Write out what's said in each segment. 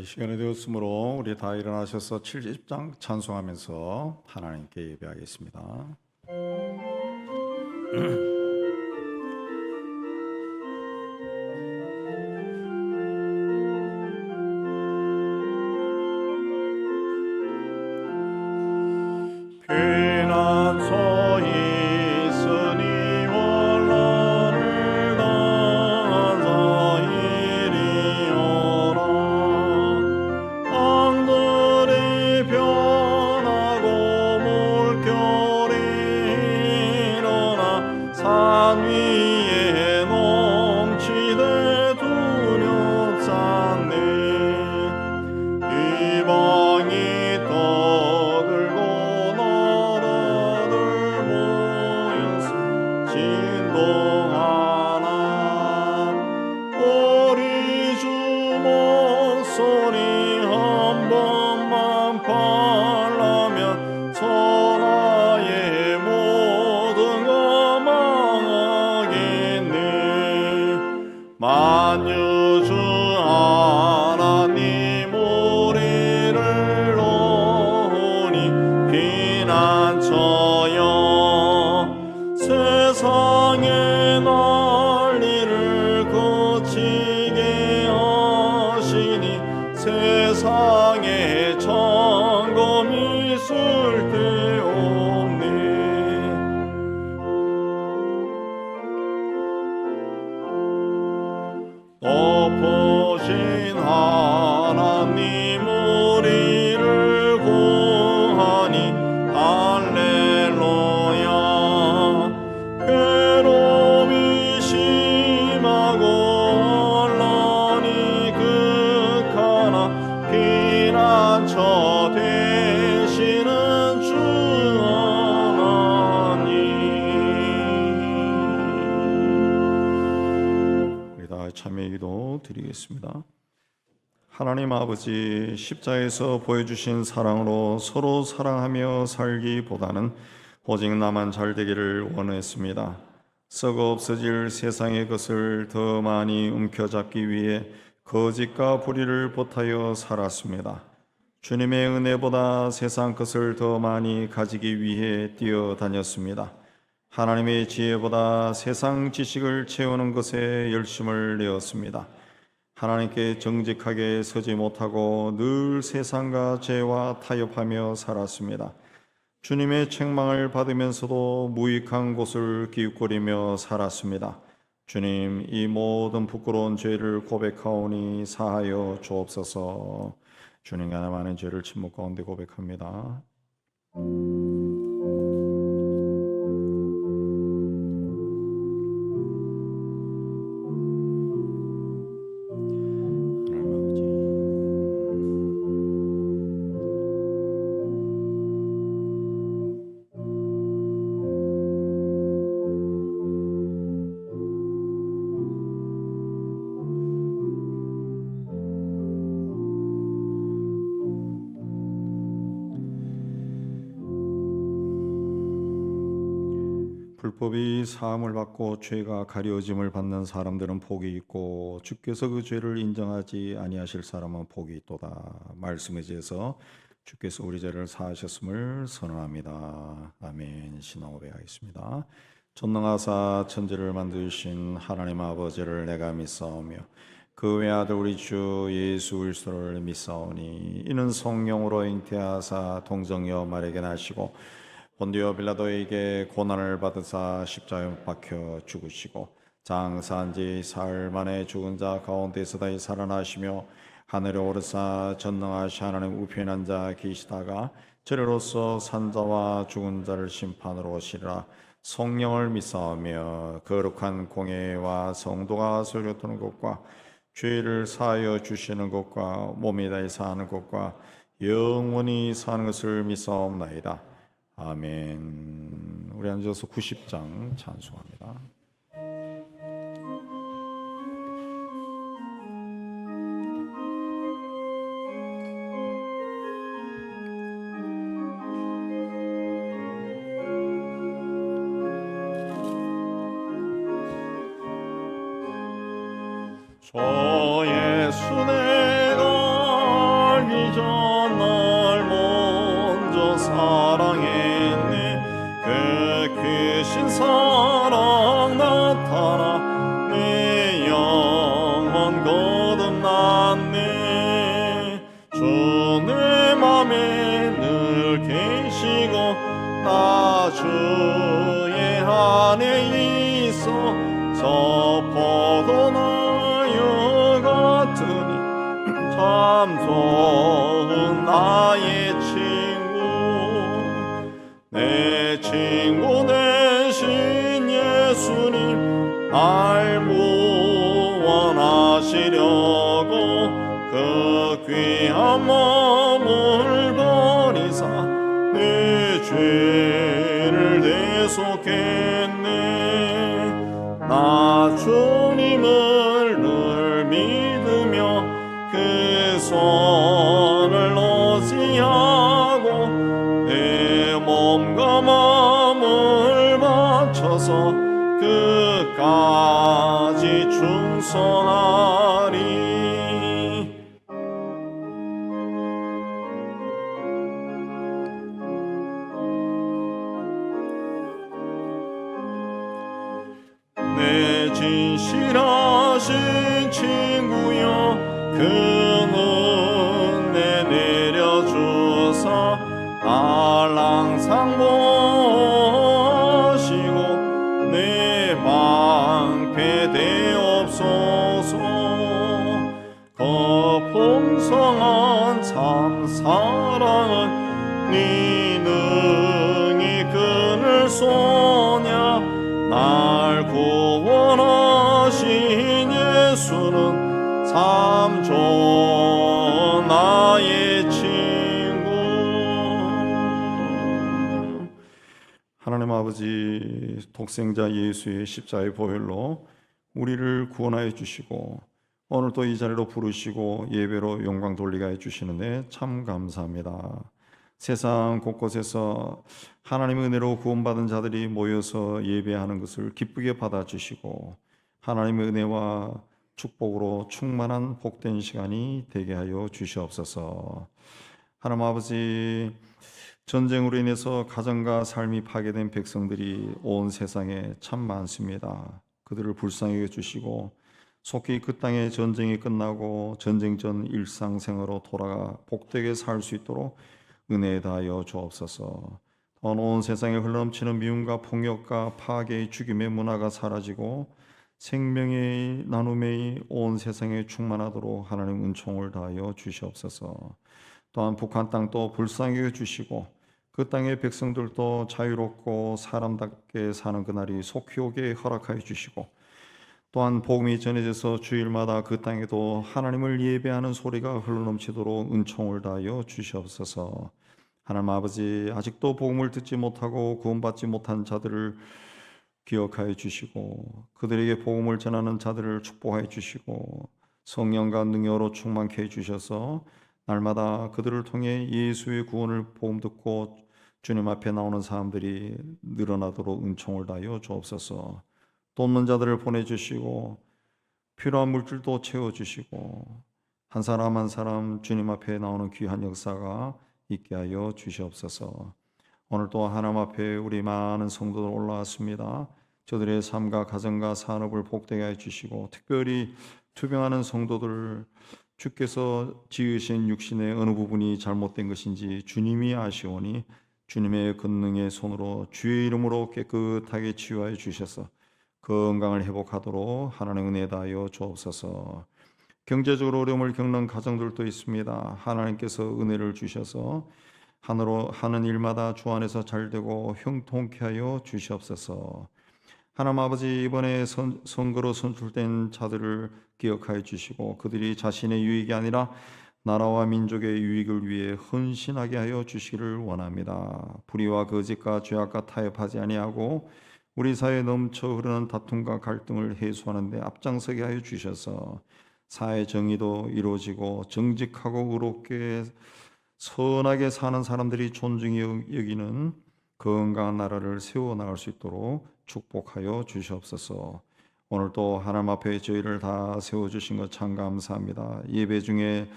시간이 되었으므로 우리 다 일어나셔서 70장 찬송하면서 하나님께 예배하겠습니다. 피난처 있으니 원한을 다하자 이리 오라. 하늘이 변하고 물결이 일어나 산 위에 넘치되 두렵지 않네. 이방이 떠들고 진동하나. 우리 주 목소리 한 번만 parla면 천하의 모든 것 망하겠네. 만유주 하나님 우리를 도우니 피난처여 세상의 난리를 그치게 하시니 세상에 점검이 쓸데없네. 높으신 하나님 우리를 구하니 할렐루야. 괴로움이 심하고 혼란이 극하나 피난처 되시는 주 하나님. 우리 다 참여 기도 드리겠습니다. 하나님 아버지, 십자에서 보여주신 사랑으로 서로 사랑하며 살기보다는 오직 나만 잘 되기를 원했습니다. 썩어 없어질 세상의 것을 더 많이 움켜잡기 위해 거짓과 불의를 보타여 살았습니다. 주님의 은혜보다 세상 것을 더 많이 가지기 위해 뛰어다녔습니다. 하나님의 지혜보다 세상 지식을 채우는 것에 열심을 내었습니다. 하나님께 정직하게 서지 못하고 늘 세상과 죄와 타협하며 살았습니다. 주님의 책망을 받으면서도 무익한 곳을 기웃거리며 살았습니다. 주님, 이 모든 부끄러운 죄를 고백하오니 사하여 주옵소서. 주님과 나 많은 죄를 침묵 가운데 고백합니다. 불법이 사함을 받고 죄가 가려짐을 받는 사람들은 복이 있고 주께서 그 죄를 인정하지 아니하실 사람은 복이 있도다. 말씀에 의해서 주께서 우리 죄를 사하셨음을 선언합니다. 아멘. 신앙 고백하겠습니다. 전능하사 천지를 만드신 하나님 아버지를 내가 믿사오며 그 외아들 우리 주 예수 그리스도를 믿사오니 이는 성령으로 잉태하사 동정녀 마리아에게 나시고 본디오 빌라도에게 고난을 받으사 십자가에 못 박혀 죽으시고 장사한 지 사흘 만에 죽은 자 가운데서 다시 살아나시며 하늘에 오르사 전능하신 하나님 우편에 앉아 계시다가 저리로서 산자와 죽은 자를 심판으로 오시리라. 성령을 믿사오며 거룩한 공예와 성도가 설교하는 것과 죄를 사하여 주시는 것과 몸이 다시 사는 것과 영원히 사는 것을 믿사옵나이다. 아멘. 우리 앉아서 90장 찬송합니다. 저 예수 내가 전 날 먼저 사랑했네. 그 크신 사랑 나타나 내 영혼 거듭났네. 주 내 맘에 늘 계시고 나 주의 안에 있어 저 포도나무 같으니 참 좋은 나의 친구. 내 친구 되신 예수님 날 구원하시려고 그 귀한 몸을 버리사 내 죄를 대속했네. 나 주님을 늘 믿으며 그 손을 놓지 않고 내 몸과 마음을 바쳐서 끝까지 충성하리. 내 진실하신 친구여 그 은혜 내려주사 날 항상 보시고 내 방패 되옵소서. 그 풍성한 참 사랑은 네 능히 그늘 쏘냐. 날 구원하신 예수는 참 좋은 나의 친구. 하나님 아버지, 독생자 예수의 십자가의 보혈로 우리를 구원하여 주시고 오늘 또 이 자리로 부르시고 예배로 영광 돌리게 해 주시는데 참 감사합니다. 세상 곳곳에서 하나님의 은혜로 구원받은 자들이 모여서 예배하는 것을 기쁘게 받아주시고 하나님의 은혜와 축복으로 충만한 복된 시간이 되게 하여 주시옵소서. 하나님 아버지, 전쟁으로 인해서 가정과 삶이 파괴된 백성들이 온 세상에 참 많습니다. 그들을 불쌍히 여겨주시고 속히 그 땅의 전쟁이 끝나고 전쟁 전 일상생활로 돌아가 복되게 살 수 있도록 은혜에 다하여 주옵소서. 온 세상에 흘러넘치는 미움과 폭력과 파괴의 죽임의 문화가 사라지고 생명의 나눔이 온 세상에 충만하도록 하나님 은총을 다하여 주시옵소서. 또한 북한 땅도 불쌍히 여겨주시고 그 땅의 백성들도 자유롭고 사람답게 사는 그날이 속히 오게 허락하여 주시고 또한 복음이 전해져서 주일마다 그 땅에도 하나님을 예배하는 소리가 흘러넘치도록 은총을 다하여 주시옵소서. 하나님 아버지, 아직도 복음을 듣지 못하고 구원받지 못한 자들을 기억하여 주시고 그들에게 복음을 전하는 자들을 축복하여 주시고 성령과 능력으로 충만케 해 주셔서 날마다 그들을 통해 예수의 구원을 복음 듣고 주님 앞에 나오는 사람들이 늘어나도록 은총을 다하여 주옵소서. 또 없는 자들을 보내주시고 필요한 물질도 채워주시고 한 사람 한 사람 주님 앞에 나오는 귀한 역사가 있게 하여 주시옵소서. 오늘도 하나님 앞에 우리 많은 성도들 올라왔습니다. 저들의 삶과 가정과 산업을 복되게 해 주시고 특별히 투병하는 성도들 주께서 지으신 육신의 어느 부분이 잘못된 것인지 주님이 아시오니 주님의 권능의 손으로 주의 이름으로 깨끗하게 치유하여 주셔서 건강을 회복하도록 하나님의 은혜 다하여 주옵소서. 경제적으로 어려움을 겪는 가정들도 있습니다. 하나님께서 은혜를 주셔서 하는 일마다 주 안에서 잘되고 형통케 하여 주시옵소서. 하나님 아버지, 이번에 선거로 선출된 자들을 기억하여 주시고 그들이 자신의 유익이 아니라 나라와 민족의 유익을 위해 헌신하게 하여 주시기를 원합니다. 불의와 거짓과 죄악과 타협하지 아니하고 우리 사회에 넘쳐 흐르는 다툼과 갈등을 해소하는 데 앞장서게 하여 주셔서 사회 정의도 이루어지고 정직하고 의롭게 선하게 사는 사람들이 존중히 여기는 건강한 나라를 세워나갈 수 있도록 축복하여 주시옵소서. 오늘도 하나님 앞에 저희를 다 세워주신 것 참 감사합니다. 예배 중에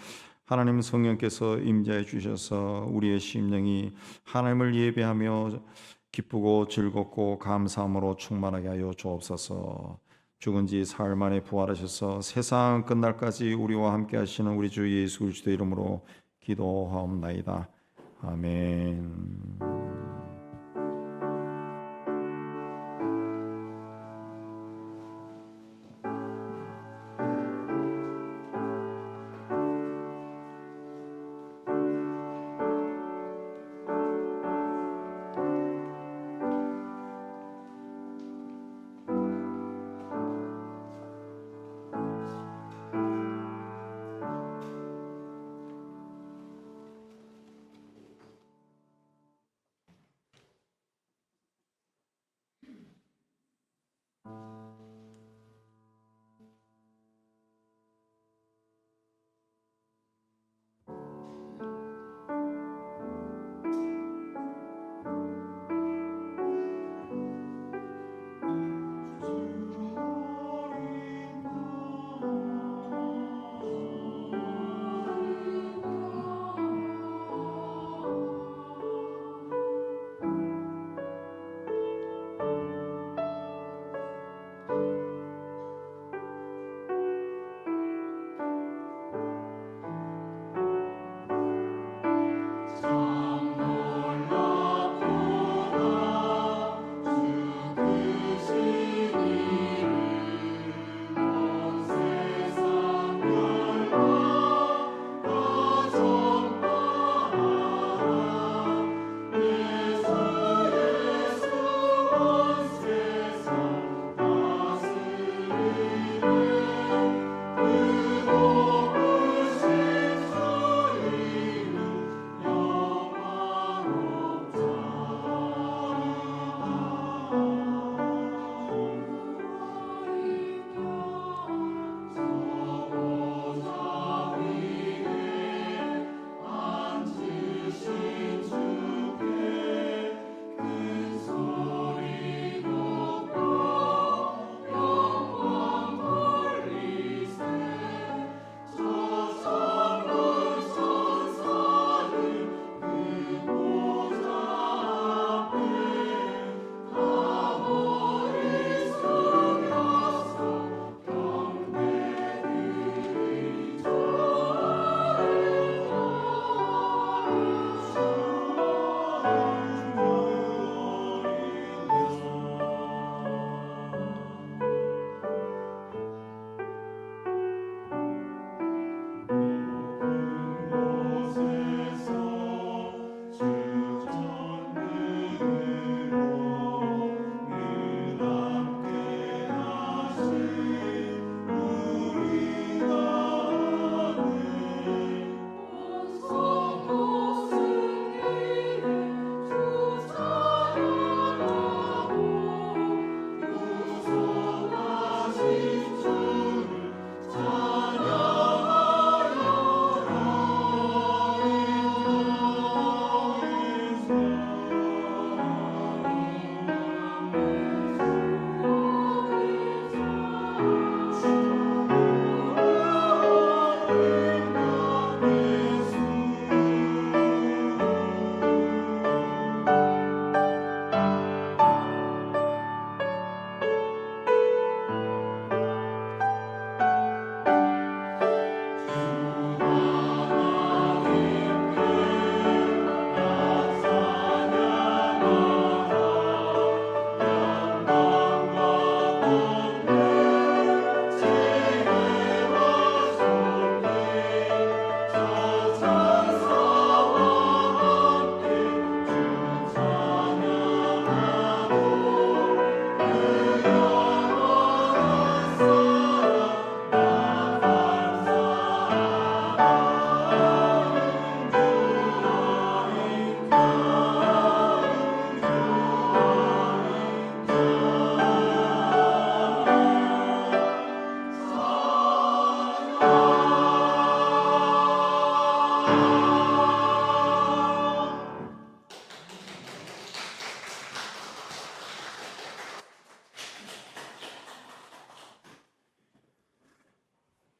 하나님 성령께서 임재해 주셔서 우리의 심령이 하나님을 예배하며 기쁘고 즐겁고 감사함으로 충만하게 하여 주옵소서. 죽은 지 사흘 만에 부활하셔서 세상 끝날까지 우리와 함께 하시는 우리 주 예수 그리스도 이름으로 기도하옵나이다. 아멘.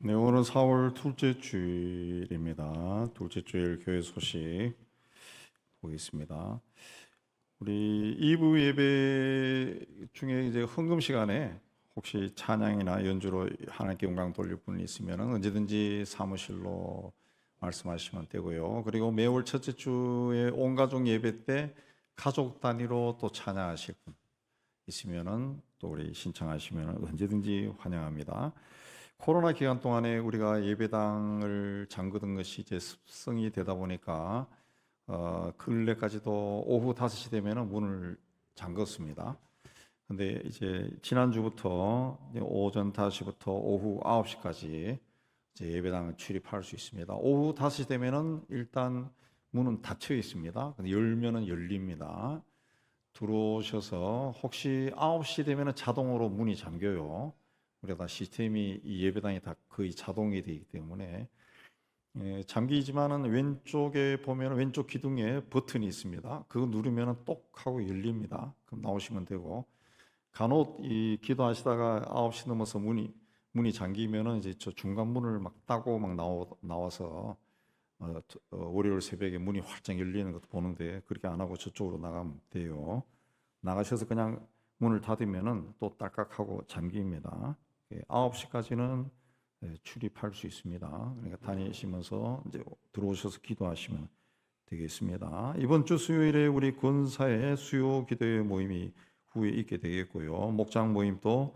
네, 오늘은 4월 둘째 주일입니다. 둘째 주일 교회 소식 보겠습니다. 우리 2부 예배 중에 이제 헌금 시간에 혹시 찬양이나 연주로 하나님께 영광 돌릴 분 있으면 언제든지 사무실로 말씀하시면 되고요. 그리고 매월 첫째 주에 온 가족 예배 때 가족 단위로 또 찬양하실 분 있으면은 또 우리 신청하시면 언제든지 환영합니다. 코로나 기간 동안에 우리가 예배당을 잠그던 것이 이제 습성이 되다 보니까 근래까지도 오후 5시 되면은 문을 잠궜습니다. 근데 이제 지난주부터 오전 5시부터 오후 9시까지 이제 예배당을 출입할 수 있습니다. 오후 5시 되면은 일단 문은 닫혀 있습니다. 근데 열면은 열립니다. 들어오셔서 혹시 9시 되면은 자동으로 문이 잠겨요. 우리가 다 시스템이 이 예배당이 다 거의 자동이 되기 때문에 잠기지만은 왼쪽에 보면 왼쪽 기둥에 버튼이 있습니다. 그거 누르면은 똑 하고 열립니다. 그럼 나오시면 되고 간혹 이 기도하시다가 9시 넘어서 문이 잠기면은 이제 저 중간 문을 막 따고 막 나와서 월요일 새벽에 문이 활짝 열리는 것도 보는데 그렇게 안 하고 저쪽으로 나가면 돼요. 나가셔서 그냥 문을 닫으면은 또 딸깍하고 잠깁니다. 9시까지는 출입할 수 있습니다. 그러니까 다니시면서 이제 들어오셔서 기도하시면 되겠습니다. 이번 주 수요일에 우리 권사의 수요 기도회 모임이 후에 있게 되겠고요. 목장 모임도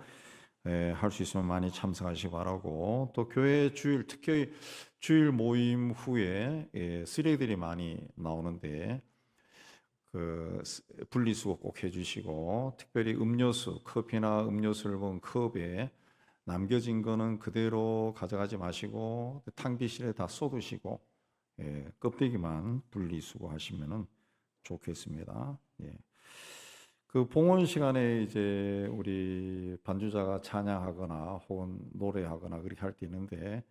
할 수 있으면 많이 참석하시기 바라고, 또 교회 주일, 특히 주일 모임 후에 쓰레기들이 많이 나오는데 그 분리수거 꼭 해주시고, 특별히 음료수, 커피나 음료수를 먹은 컵에 남겨진 거는 그대로 가져가지 마시고 탕비실에 다 쏟으시고 껍데기만 분리수거하시면 좋겠습니다. 그 봉헌 시간에 이제 우리 반주자가 찬양하거나 혹은 노래하거나 그렇게 할 때 있는데,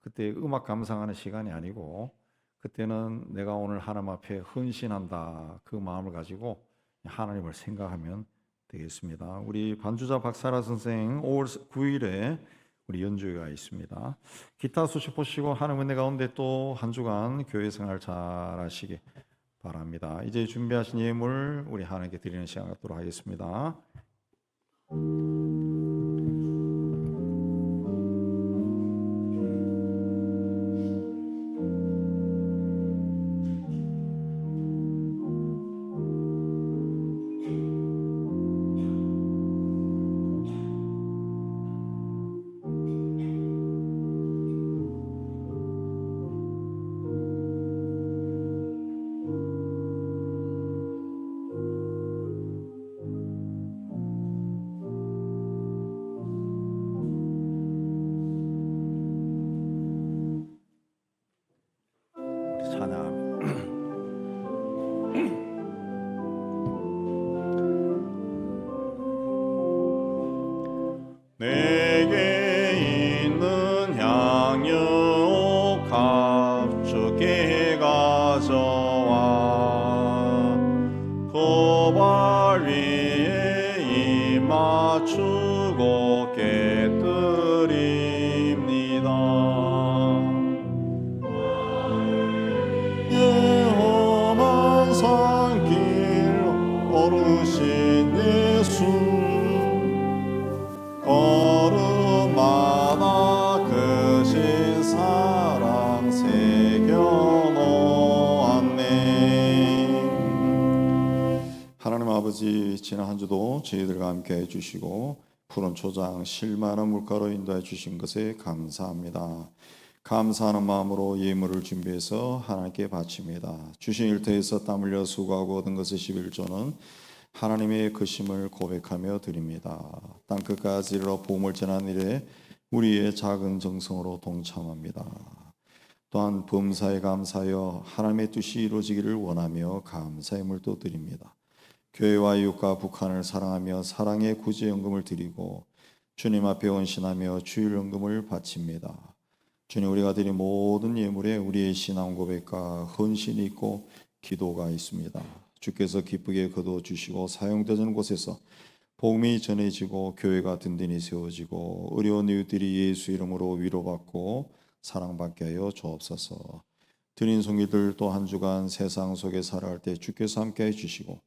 그때 음악 감상하는 시간이 아니고 그때는 내가 오늘 하나님 앞에 헌신한다 그 마음을 가지고 하나님을 생각하면 되겠습니다. 우리 반주자 박사라 선생 5월 9일에 우리 연주회가 있습니다. 기타 소식 보시고 하나님 은혜 가운데 또 한 주간 교회 생활 잘 하시기 바랍니다. 이제 준비하신 예물 우리 하나님께 드리는 시간 갖도록 하겠습니다. 찬양합니다. 내게 있는 향유 값주게 가져와 그 발 위에 입 맞추고 깨뜨립니다. 험한 산길 오르신 예수, 걸음마다 크신 사랑 새겨놓았네. 하나님 아버지, 지난 한 주도 저희들과 함께 해주시고 푸른 초장 실만한 물가로 인도해 주신 것에 감사합니다. 감사하는 마음으로 예물을 준비해서 하나님께 바칩니다. 주신 일터에서 땀 흘려 수고하고 얻은 것의 11조는 하나님의 크심을 고백하며 드립니다. 땅끝까지 이르러 복음을 전하는 일에 우리의 작은 정성으로 동참합니다. 또한 범사에 감사하여 하나님의 뜻이 이루어지기를 원하며 감사의 물도 드립니다. 교회와 이웃과 북한을 사랑하며 사랑의 구제연금을 드리고 주님 앞에 헌신하며 주일연금을 바칩니다. 주님, 우리가 드린 모든 예물에 우리의 신앙 고백과 헌신이 있고 기도가 있습니다. 주께서 기쁘게 거두어 주시고 사용되는 곳에서 복음이 전해지고 교회가 든든히 세워지고 어려운 이웃들이 예수 이름으로 위로받고 사랑받게 하여 주옵소서. 드린 성기들 또 한 주간 세상 속에 살아갈 때 주께서 함께 해주시고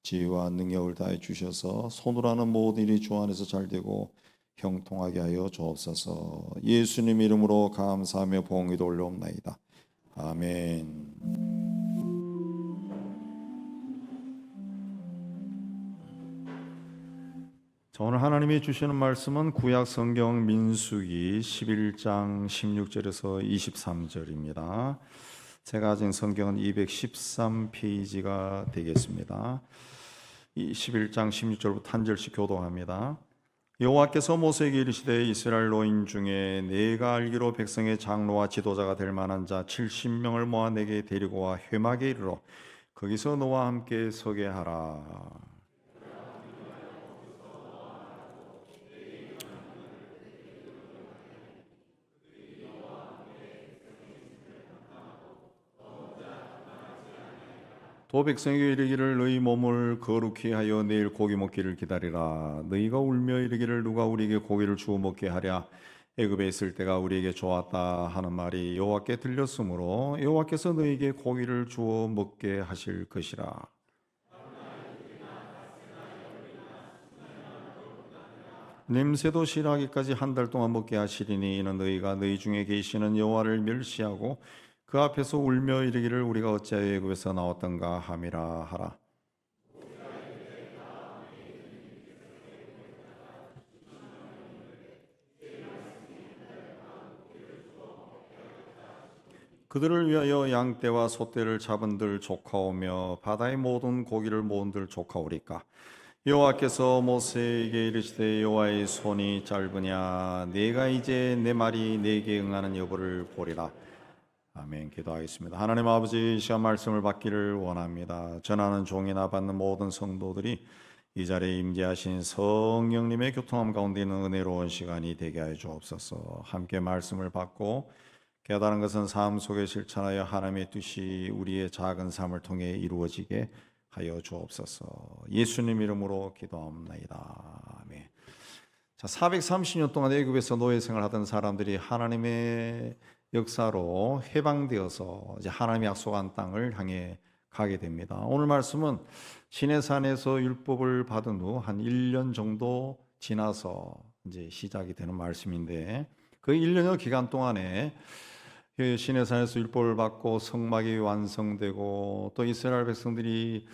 지혜와 능력을 다해 주셔서 손으로 하는 모든 일이 주 안에서 잘되고 형통하게 하여 주옵소서. 예수님 이름으로 감사하며 봉기도 올려옵나이다. 아멘. 자, 오늘 하나님이 주시는 말씀은 구약 성경 민수기 11장 16절에서 23절입니다. 제가 가진 성경은 213페이지가 되겠습니다. 이 11장 16절부터 한 절씩 교독합니다. 여호와께서 모세에게 이르시되 이스라엘 노인 중에 내가 알기로 백성의 장로와 지도자가 될 만한 자 70명을 모아 내게 데리고 와 회막에 이르러 거기서 너와 함께 서게 하라. 또 백성에게 이르기를 너희 몸을 거룩히 하여 내일 고기 먹기를 기다리라. 너희가 울며 이르기를 누가 우리에게 고기를 주어 먹게 하랴. 애굽에 있을 때가 우리에게 좋았다 하는 말이 여호와께 들렸으므로 여호와께서 너희에게 고기를 주어 먹게 하실 것이라. 냄새도 싫어하기까지 한 달 동안 먹게 하시리니 이는 너희가 너희 중에 계시는 여호와를 멸시하고 그 앞에서 울며 이르기를 우리가 어찌하여 애굽에서 나왔던가 함이라 하라. 그들을 위하여 양떼와 소떼를 잡은들 조카오며 바다의 모든 고기를 모은들 조카오리까. 여호와께서 모세에게 이르시되 여호와의 손이 짧으냐 내가 이제 내 말이 내게 응하는 여부를 보리라. 아멘. 기도하겠습니다. 하나님 아버지, 이 시간 말씀을 받기를 원합니다. 전하는 종이나 받는 모든 성도들이 이 자리에 임재하신 성령님의 교통함 가운데 있는 은혜로운 시간이 되게 하여 주옵소서. 함께 말씀을 받고 깨달은 것은 삶 속에 실천하여 하나님의 뜻이 우리의 작은 삶을 통해 이루어지게 하여 주옵소서. 예수님 이름으로 기도합니다. 아멘. 자, 430년 동안 애굽에서 노예 생활하던 사람들이 하나님의 역사로 해방되어서 이제 하나님이 약속한 땅을 향해 가게 됩니다. 오늘 말씀은 시내산에서 율법을 받은 후 한 1년 정도 지나서 이제 시작이 되는 말씀인데 그 1년여 기간 동안에 시내산에서 율법을 받고 성막이 완성되고 또 이스라엘 백성들이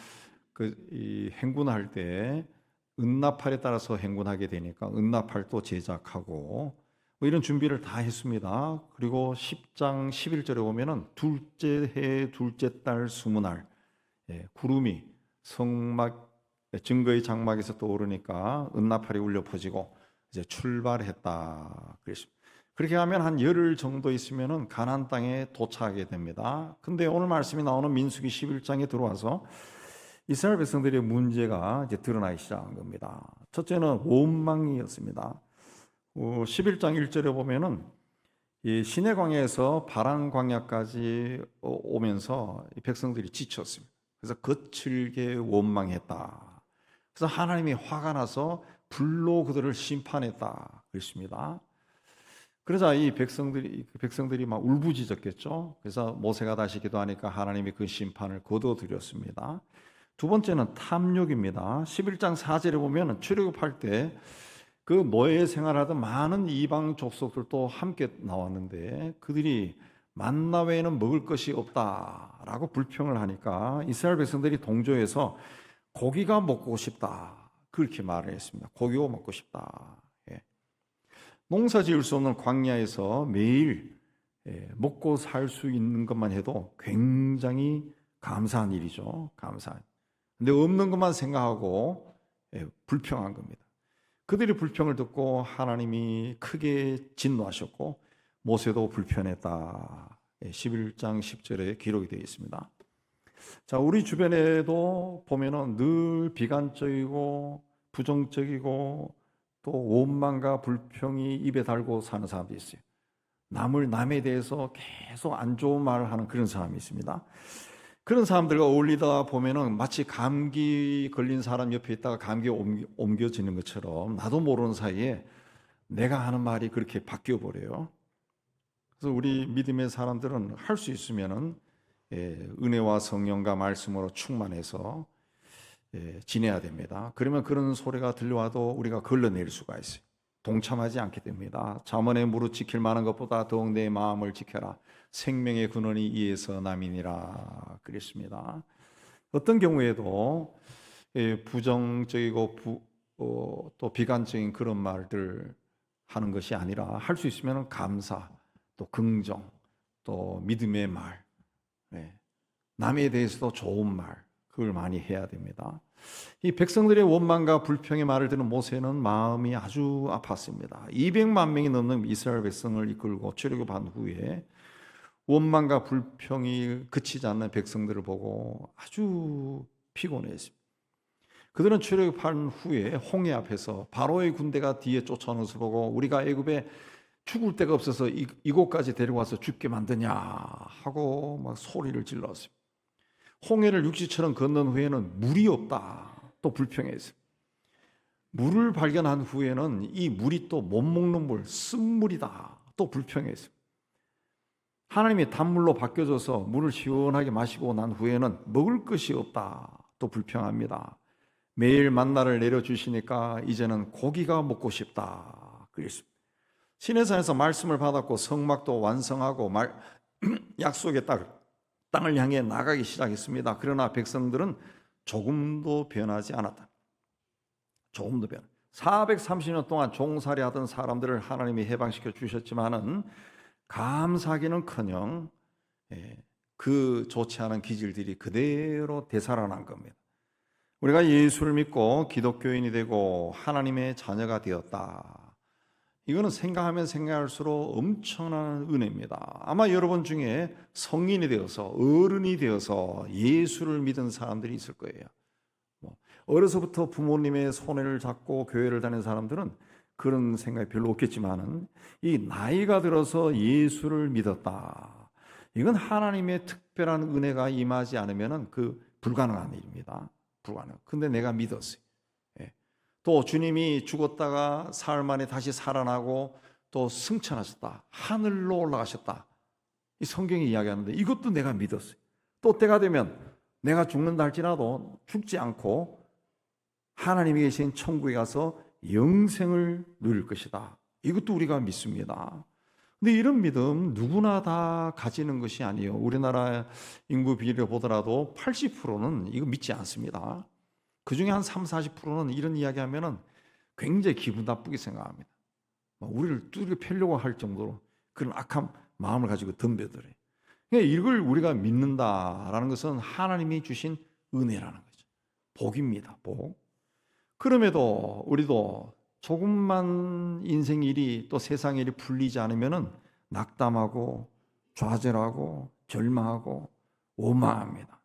행군할 때 은나팔에 따라서 행군하게 되니까 은나팔도 제작하고 뭐 이런 준비를 다 했습니다. 그리고 10장 11절에 보면은 둘째 해 둘째 달 20날 구름이 성막 증거의 장막에서 떠오르니까 은나팔이 울려 퍼지고 이제 출발했다 그랬습니다. 그렇게 하면 한 열흘 정도 있으면은 가나안 땅에 도착하게 됩니다. 근데 오늘 말씀이 나오는 민수기 11장에 들어와서 이스라엘 백성들의 문제가 이제 드러나기 시작한 겁니다. 첫째는 원망이었습니다. 11장 1절에 보면은 이 시내 광야에서 바란 광야까지 오면서 이 백성들이 지쳤습니다. 그래서 거칠게 원망했다. 그래서 하나님이 화가 나서 불로 그들을 심판했다 그랬습니다. 그러자 이 백성들이 막 울부짖었겠죠. 그래서 모세가 다시 기도하니까 하나님이 그 심판을 거둬들였습니다. 두 번째는 탐욕입니다. 11장 4절에 보면 출애굽할 때 그 노예 생활하던 많은 이방 족속들도 함께 나왔는데 그들이 만나 외에는 먹을 것이 없다라고 불평을 하니까 이스라엘 백성들이 동조해서 고기가 먹고 싶다 그렇게 말을 했습니다. 고기가 먹고 싶다. 농사 지을 수 없는 광야에서 매일 먹고 살 수 있는 것만 해도 굉장히 감사한 일이죠. 감사한. 근데 없는 것만 생각하고 불평한 겁니다. 그들의 불평을 듣고 하나님이 크게 진노하셨고 모세도 불편했다. 11장 10절에 기록이 되어 있습니다. 자, 우리 주변에도 보면은 늘 비관적이고 부정적이고 또 원망과 불평이 입에 달고 사는 사람도 있어요. 남에 대해서 계속 안 좋은 말을 하는 그런 사람이 있습니다. 그런 사람들과 어울리다 보면은 마치 감기 걸린 사람 옆에 있다가 감기 옮겨지는 것처럼 나도 모르는 사이에 내가 하는 말이 그렇게 바뀌어 버려요. 그래서 우리 믿음의 사람들은 할 수 있으면은 은혜와 성령과 말씀으로 충만해서 지내야 됩니다. 그러면 그런 소리가 들려와도 우리가 걸러낼 수가 있어요. 동참하지 않게 됩니다. 잠언에 무릇 지킬 만한 것보다 더욱 내 마음을 지켜라. 생명의 근원이 이에서 남이니라 그랬습니다. 어떤 경우에도 부정적이고 또 비관적인 그런 말들 하는 것이 아니라 할 수 있으면 감사, 또 긍정, 또 믿음의 말, 남에 대해서도 좋은 말, 그걸 많이 해야 됩니다. 이 백성들의 원망과 불평의 말을 듣는 모세는 마음이 아주 아팠습니다. 200만 명이 넘는 이스라엘 백성을 이끌고 출애굽한 후에 원망과 불평이 그치지 않는 백성들을 보고 아주 피곤했습니다. 그들은 출애굽한 후에 홍해 앞에서 바로의 군대가 뒤에 쫓아오는 것을 보고 우리가 애굽에 죽을 데가 없어서 이곳까지 데려와서 죽게 만드냐 하고 막 소리를 질렀습니다. 홍해를 육지처럼 건넌 후에는 물이 없다 또 불평했습니다. 물을 발견한 후에는 이 물이 또 못 먹는 물, 쓴물이다 또 불평했습니다. 하나님이 단물로 바뀌어져서 물을 시원하게 마시고 난 후에는 먹을 것이 없다 또 불평합니다. 매일 만나를 내려주시니까 이제는 고기가 먹고 싶다 그랬습니다. 시내산에서 말씀을 받았고 성막도 완성하고 약속의 땅을 향해 나가기 시작했습니다. 그러나 백성들은 조금도 변하지 않았다. 조금도 변. 430년 동안 종살이 하던 사람들을 하나님이 해방시켜 주셨지만은 감사하기는커녕 그 좋지 않은 기질들이 그대로 되살아난 겁니다. 우리가 예수를 믿고 기독교인이 되고 하나님의 자녀가 되었다. 이거는 생각하면 생각할수록 엄청난 은혜입니다. 아마 여러분 중에 성인이 되어서 어른이 되어서 예수를 믿은 사람들이 있을 거예요. 어려서부터 부모님의 손을 잡고 교회를 다니는 사람들은 그런 생각이 별로 없겠지만은 이 나이가 들어서 예수를 믿었다. 이건 하나님의 특별한 은혜가 임하지 않으면은 그 불가능한 일입니다. 불가능. 근데 내가 믿었어요. 또 주님이 죽었다가 사흘 만에 다시 살아나고 또 승천하셨다. 하늘로 올라가셨다. 이 성경이 이야기하는데 이것도 내가 믿었어요. 또 때가 되면 내가 죽는다 할지라도 죽지 않고 하나님이 계신 천국에 가서 영생을 누릴 것이다. 이것도 우리가 믿습니다. 근데 이런 믿음 누구나 다 가지는 것이 아니에요. 우리나라 인구 비례를 보더라도 80%는 이거 믿지 않습니다. 그 중에 한 30-40%는 이런 이야기 하면은 굉장히 기분 나쁘게 생각합니다. 우리를 뚜드려 패려고 할 정도로 그런 악한 마음을 가지고 덤벼들어요. 이걸 우리가 믿는다라는 것은 하나님이 주신 은혜라는 거죠. 복입니다. 복. 그럼에도 우리도 조금만 인생 일이 또 세상 일이 풀리지 않으면은 낙담하고 좌절하고 절망하고 원망합니다.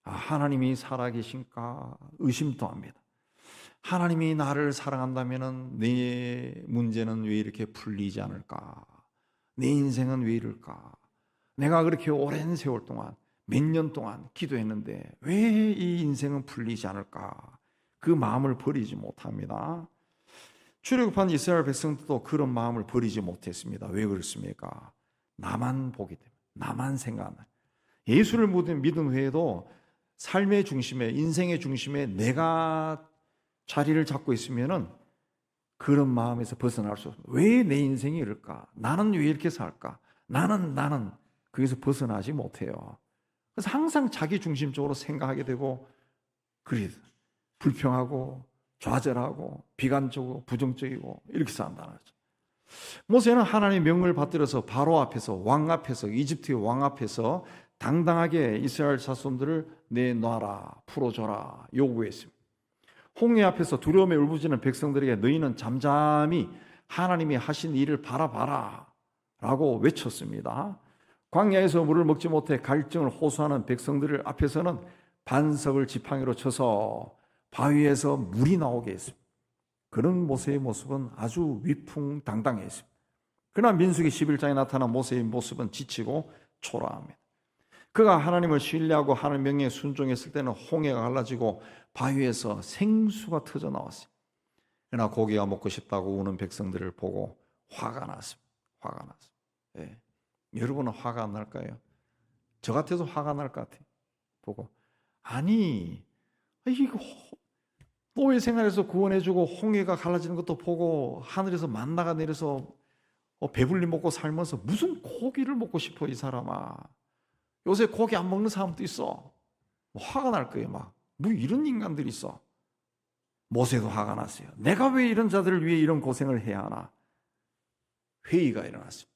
하나님이 살아계신가 의심도 합니다. 하나님이 나를 사랑한다면은 내 문제는 왜 이렇게 풀리지 않을까? 내 인생은 왜 이럴까? 내가 그렇게 오랜 세월 동안 몇 년 동안 기도했는데 왜 이 인생은 풀리지 않을까? 그 마음을 버리지 못합니다. 출애굽한 이스라엘 백성들도 그런 마음을 버리지 못했습니다. 왜 그렇습니까? 나만 보기 때문에, 나만 생각하는. 예수를 믿은 후에도 삶의 중심에, 인생의 중심에 내가 자리를 잡고 있으면은 그런 마음에서 벗어날 수 없어요. 왜 내 인생이 이럴까? 나는 왜 이렇게 살까? 나는 거기서 벗어나지 못해요. 그래서 항상 자기 중심적으로 생각하게 되고 그래요. 불평하고 좌절하고 비관적이고 부정적이고 이렇게 산다는 거죠. 모세는 하나님의 명령을 받들어서 바로 앞에서 왕 앞에서 이집트의 왕 앞에서 당당하게 이스라엘 자손들을 내놔라 풀어줘라 요구했습니다. 홍해 앞에서 두려움에 울부짖는 백성들에게 너희는 잠잠히 하나님이 하신 일을 바라봐라 라고 외쳤습니다. 광야에서 물을 먹지 못해 갈증을 호소하는 백성들 앞에서는 반석을 지팡이로 쳐서 바위에서 물이 나오게 했습니다. 그런 모세의 모습은 아주 위풍당당했습니다. 그러나 민수기 11장에 나타난 모세의 모습은 지치고 초라합니다. 그가 하나님을 신뢰하고 하나님 명령에 순종했을 때는 홍해가 갈라지고 바위에서 생수가 터져 나왔어요. 그러나 고기가 먹고 싶다고 우는 백성들을 보고 화가 났습니다. 화가 났어요. 예. 여러분은 화가 안 날까요? 저 같아도 화가 날 것 같아요. 보고 아니 이거 노예 생활에서 구원해주고 홍해가 갈라지는 것도 보고 하늘에서 만나가 내려서 배불리 먹고 살면서 무슨 고기를 먹고 싶어 이 사람아. 요새 고기 안 먹는 사람도 있어. 화가 날 거예요. 막 뭐 이런 인간들이 있어. 모세도 화가 났어요. 내가 왜 이런 자들을 위해 이런 고생을 해야 하나. 회의가 일어났어요.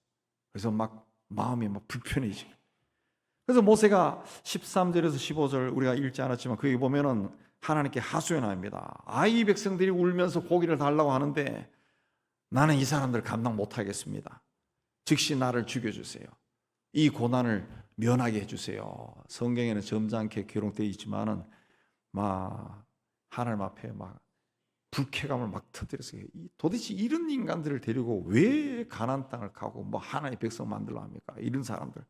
그래서 막 마음이 막 불편해지고. 그래서 모세가 13절에서 15절 우리가 읽지 않았지만 거기 보면은 하나님께 하소연합니다. 이 백성들이 울면서 고기를 달라고 하는데 나는 이 사람들 감당 못하겠습니다. 즉시 나를 죽여주세요. 이 고난을 면하게 해주세요. 성경에는 점잖게 기록되어 있지만은 막 하나님 앞에 막 불쾌감을 막 터뜨렸어요. 도대체 이런 인간들을 데리고 왜 가나안 땅을 가고 뭐 하나님의 백성 만들려 합니까? 이런 사람들.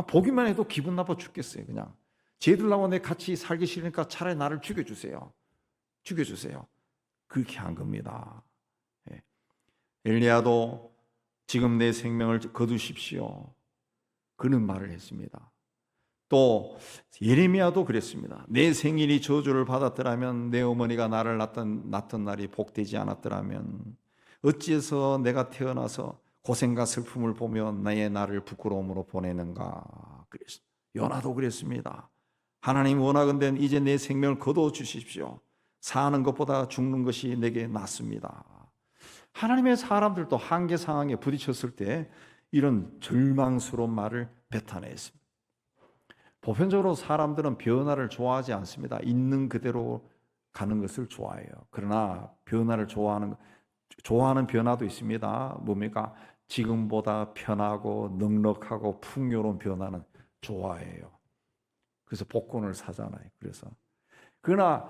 보기만 해도 기분 나빠 죽겠어요. 그냥 쟤들하고 내 같이 살기 싫으니까 차라리 나를 죽여주세요. 죽여주세요. 그렇게 한 겁니다. 예. 엘리야도 지금 내 생명을 거두십시오. 그런 말을 했습니다. 또 예레미야도 그랬습니다. 내 생일이 저주를 받았더라면 내 어머니가 나를 낳던 날이 복되지 않았더라면 어찌해서 내가 태어나서 고생과 슬픔을 보며 나의 나를 부끄러움으로 보내는가. 그랬습니다. 요나도 그랬습니다. 하나님 원하건대 이제 내 생명을 거두어 주십시오. 사는 것보다 죽는 것이 내게 낫습니다. 하나님의 사람들도 한계 상황에 부딪혔을 때 이런 절망스러운 말을 뱉어냈습니다. 보편적으로 사람들은 변화를 좋아하지 않습니다. 있는 그대로 가는 것을 좋아해요. 그러나 변화를 좋아하는 변화도 있습니다. 뭡니까? 지금보다 편하고 넉넉하고 풍요로운 변화는 좋아해요. 그래서 복권을 사잖아요. 그러나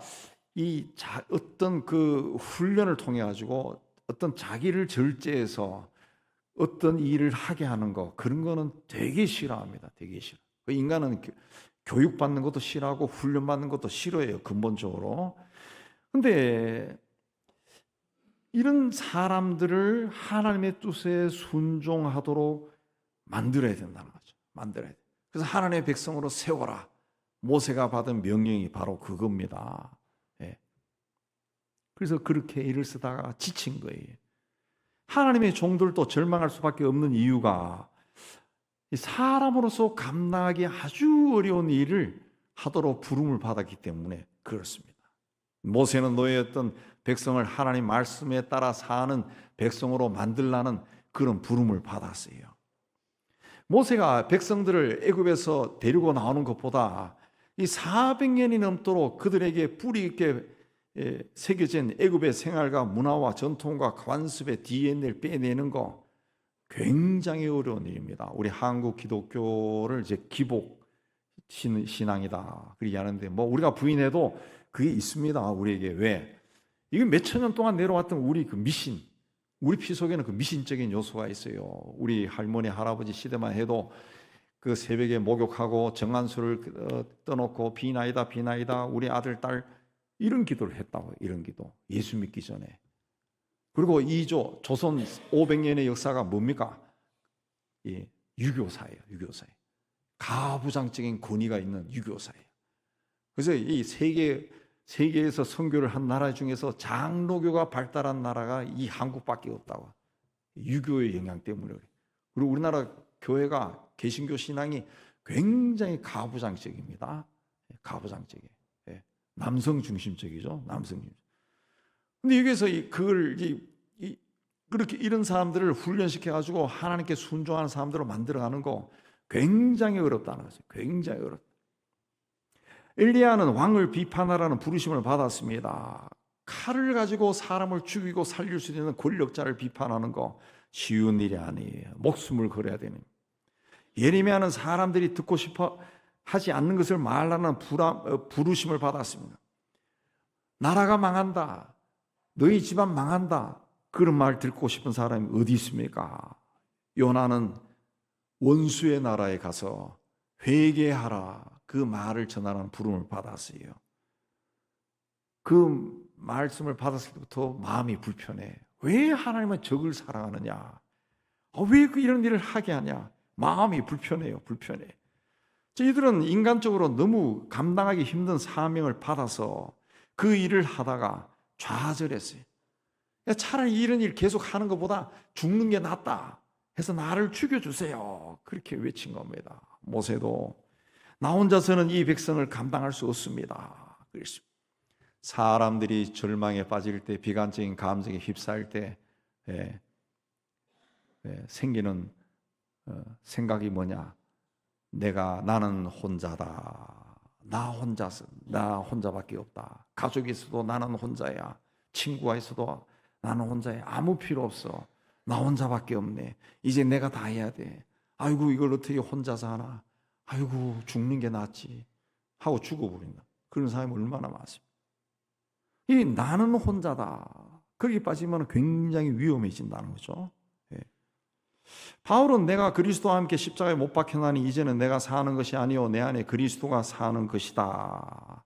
어떤 그 훈련을 통해 가지고 어떤 자기를 절제해서 어떤 일을 하게 하는 거, 그런 거는 되게 싫어합니다. 되게 싫어. 인간은 교육받는 것도 싫어하고 훈련받는 것도 싫어해요. 근본적으로. 근데 이런 사람들을 하나님의 뜻에 순종하도록 만들어야 된다는 거죠. 만들어야 돼. 그래서 하나님의 백성으로 세워라. 모세가 받은 명령이 바로 그겁니다. 예. 그래서 그렇게 일을 쓰다가 지친 거예요. 하나님의 종들도 절망할 수밖에 없는 이유가 사람으로서 감당하기 아주 어려운 일을 하도록 부름을 받았기 때문에 그렇습니다. 모세는 노예였던 백성을 하나님 말씀에 따라 사는 백성으로 만들라는 그런 부름을 받았어요. 모세가 백성들을 애굽에서 데리고 나오는 것보다 이 400년이 넘도록 그들에게 뿌리 있게 새겨진 애굽의 생활과 문화와 전통과 관습의 DNA를 빼내는 거 굉장히 어려운 일입니다. 우리 한국 기독교를 이제 기복 신앙이다 그렇게 하는데 뭐 우리가 부인해도 그게 있습니다. 우리에게 왜? 이게 몇천 년 동안 내려왔던 우리 그 미신, 우리 피 속에는 그 미신적인 요소가 있어요. 우리 할머니 할아버지 시대만 해도 그 새벽에 목욕하고 정한수를 떠놓고 비나이다 비나이다 우리 아들 딸 이런 기도를 했다고. 이런 기도 예수 믿기 전에. 그리고 조선 500년의 역사가 뭡니까? 유교사예요. 유교사예요. 가부장적인 권위가 있는 유교사예요. 그래서 이 세계에서 선교를 한 나라 중에서 장로교가 발달한 나라가 이 한국밖에 없다고. 유교의 영향 때문에. 그리고 우리나라 교회가 개신교 신앙이 굉장히 가부장적입니다. 가부장적이에요. 남성 중심적이죠. 남성 중심. 근데 여기서 그렇게 이런 사람들을 훈련시켜 가지고 하나님께 순종하는 사람들로 만들어가는 거 굉장히 어렵다는 거죠. 굉장히 어렵다. 엘리야는 왕을 비판하라는 부르심을 받았습니다. 칼을 가지고 사람을 죽이고 살릴 수 있는 권력자를 비판하는 거 쉬운 일이 아니에요. 목숨을 걸어야 되는. 예레미야는 사람들이 듣고 싶어 하지 않는 것을 말하는 부르심을 받았습니다. 나라가 망한다. 너희 집안 망한다. 그런 말 듣고 싶은 사람이 어디 있습니까? 요나는 원수의 나라에 가서 회개하라 그 말을 전하라는 부름을 받았어요. 그 말씀을 받았을 때부터 마음이 불편해. 왜 하나님은 적을 사랑하느냐? 왜 이런 일을 하게 하냐? 마음이 불편해요. 불편해. 저희들은 인간적으로 너무 감당하기 힘든 사명을 받아서 그 일을 하다가 좌절했어요. 차라리 이런 일 계속 하는 것보다 죽는 게 낫다 해서 나를 죽여주세요. 그렇게 외친 겁니다. 모세도 나 혼자서는 이 백성을 감당할 수 없습니다. 그랬습니다. 사람들이 절망에 빠질 때, 비관적인 감정에 휩싸일 때 생기는 생각이 뭐냐? 나는 혼자다. 나 혼자밖에 없다. 가족이 있어도 나는 혼자야. 친구가 있어도 나는 혼자야. 아무 필요 없어. 나 혼자밖에 없네. 이제 내가 다 해야 돼. 아이고 이걸 어떻게 혼자서 하나. 아이고 죽는 게 낫지 하고 죽어버린다. 그런 사람이 얼마나 많습니까? 이 나는 혼자다. 거기 빠지면 굉장히 위험해진다는 거죠. 바울은 내가 그리스도와 함께 십자가에 못 박혀나니 이제는 내가 사는 것이 아니요 내 안에 그리스도가 사는 것이다.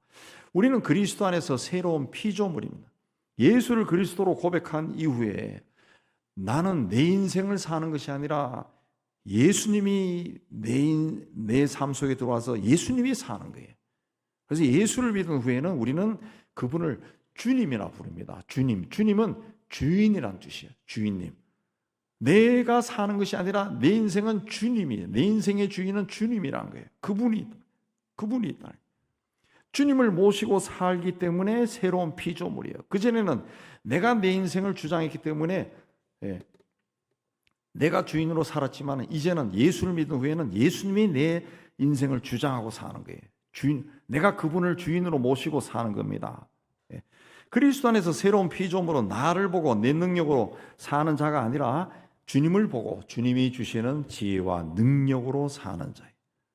우리는 그리스도 안에서 새로운 피조물입니다. 예수를 그리스도로 고백한 이후에 나는 내 인생을 사는 것이 아니라 예수님이 내 삶 속에 들어와서 예수님이 사는 거예요. 그래서 예수를 믿은 후에는 우리는 그분을 주님이라 부릅니다. 주님은 주인이란 뜻이에요. 주인님. 내가 사는 것이 아니라 내 인생은 주님이에요. 내 인생의 주인은 주님이란 거예요. 그분이 있다. 주님을 모시고 살기 때문에 새로운 피조물이에요. 그전에는 내가 내 인생을 주장했기 때문에 내가 주인으로 살았지만 이제는 예수를 믿은 후에는 예수님이 내 인생을 주장하고 사는 거예요. 내가 그분을 주인으로 모시고 사는 겁니다. 그리스도 안에서 새로운 피조물은 나를 보고 내 능력으로 사는 자가 아니라 주님을 보고 주님이 주시는 지혜와 능력으로 사는 자예요.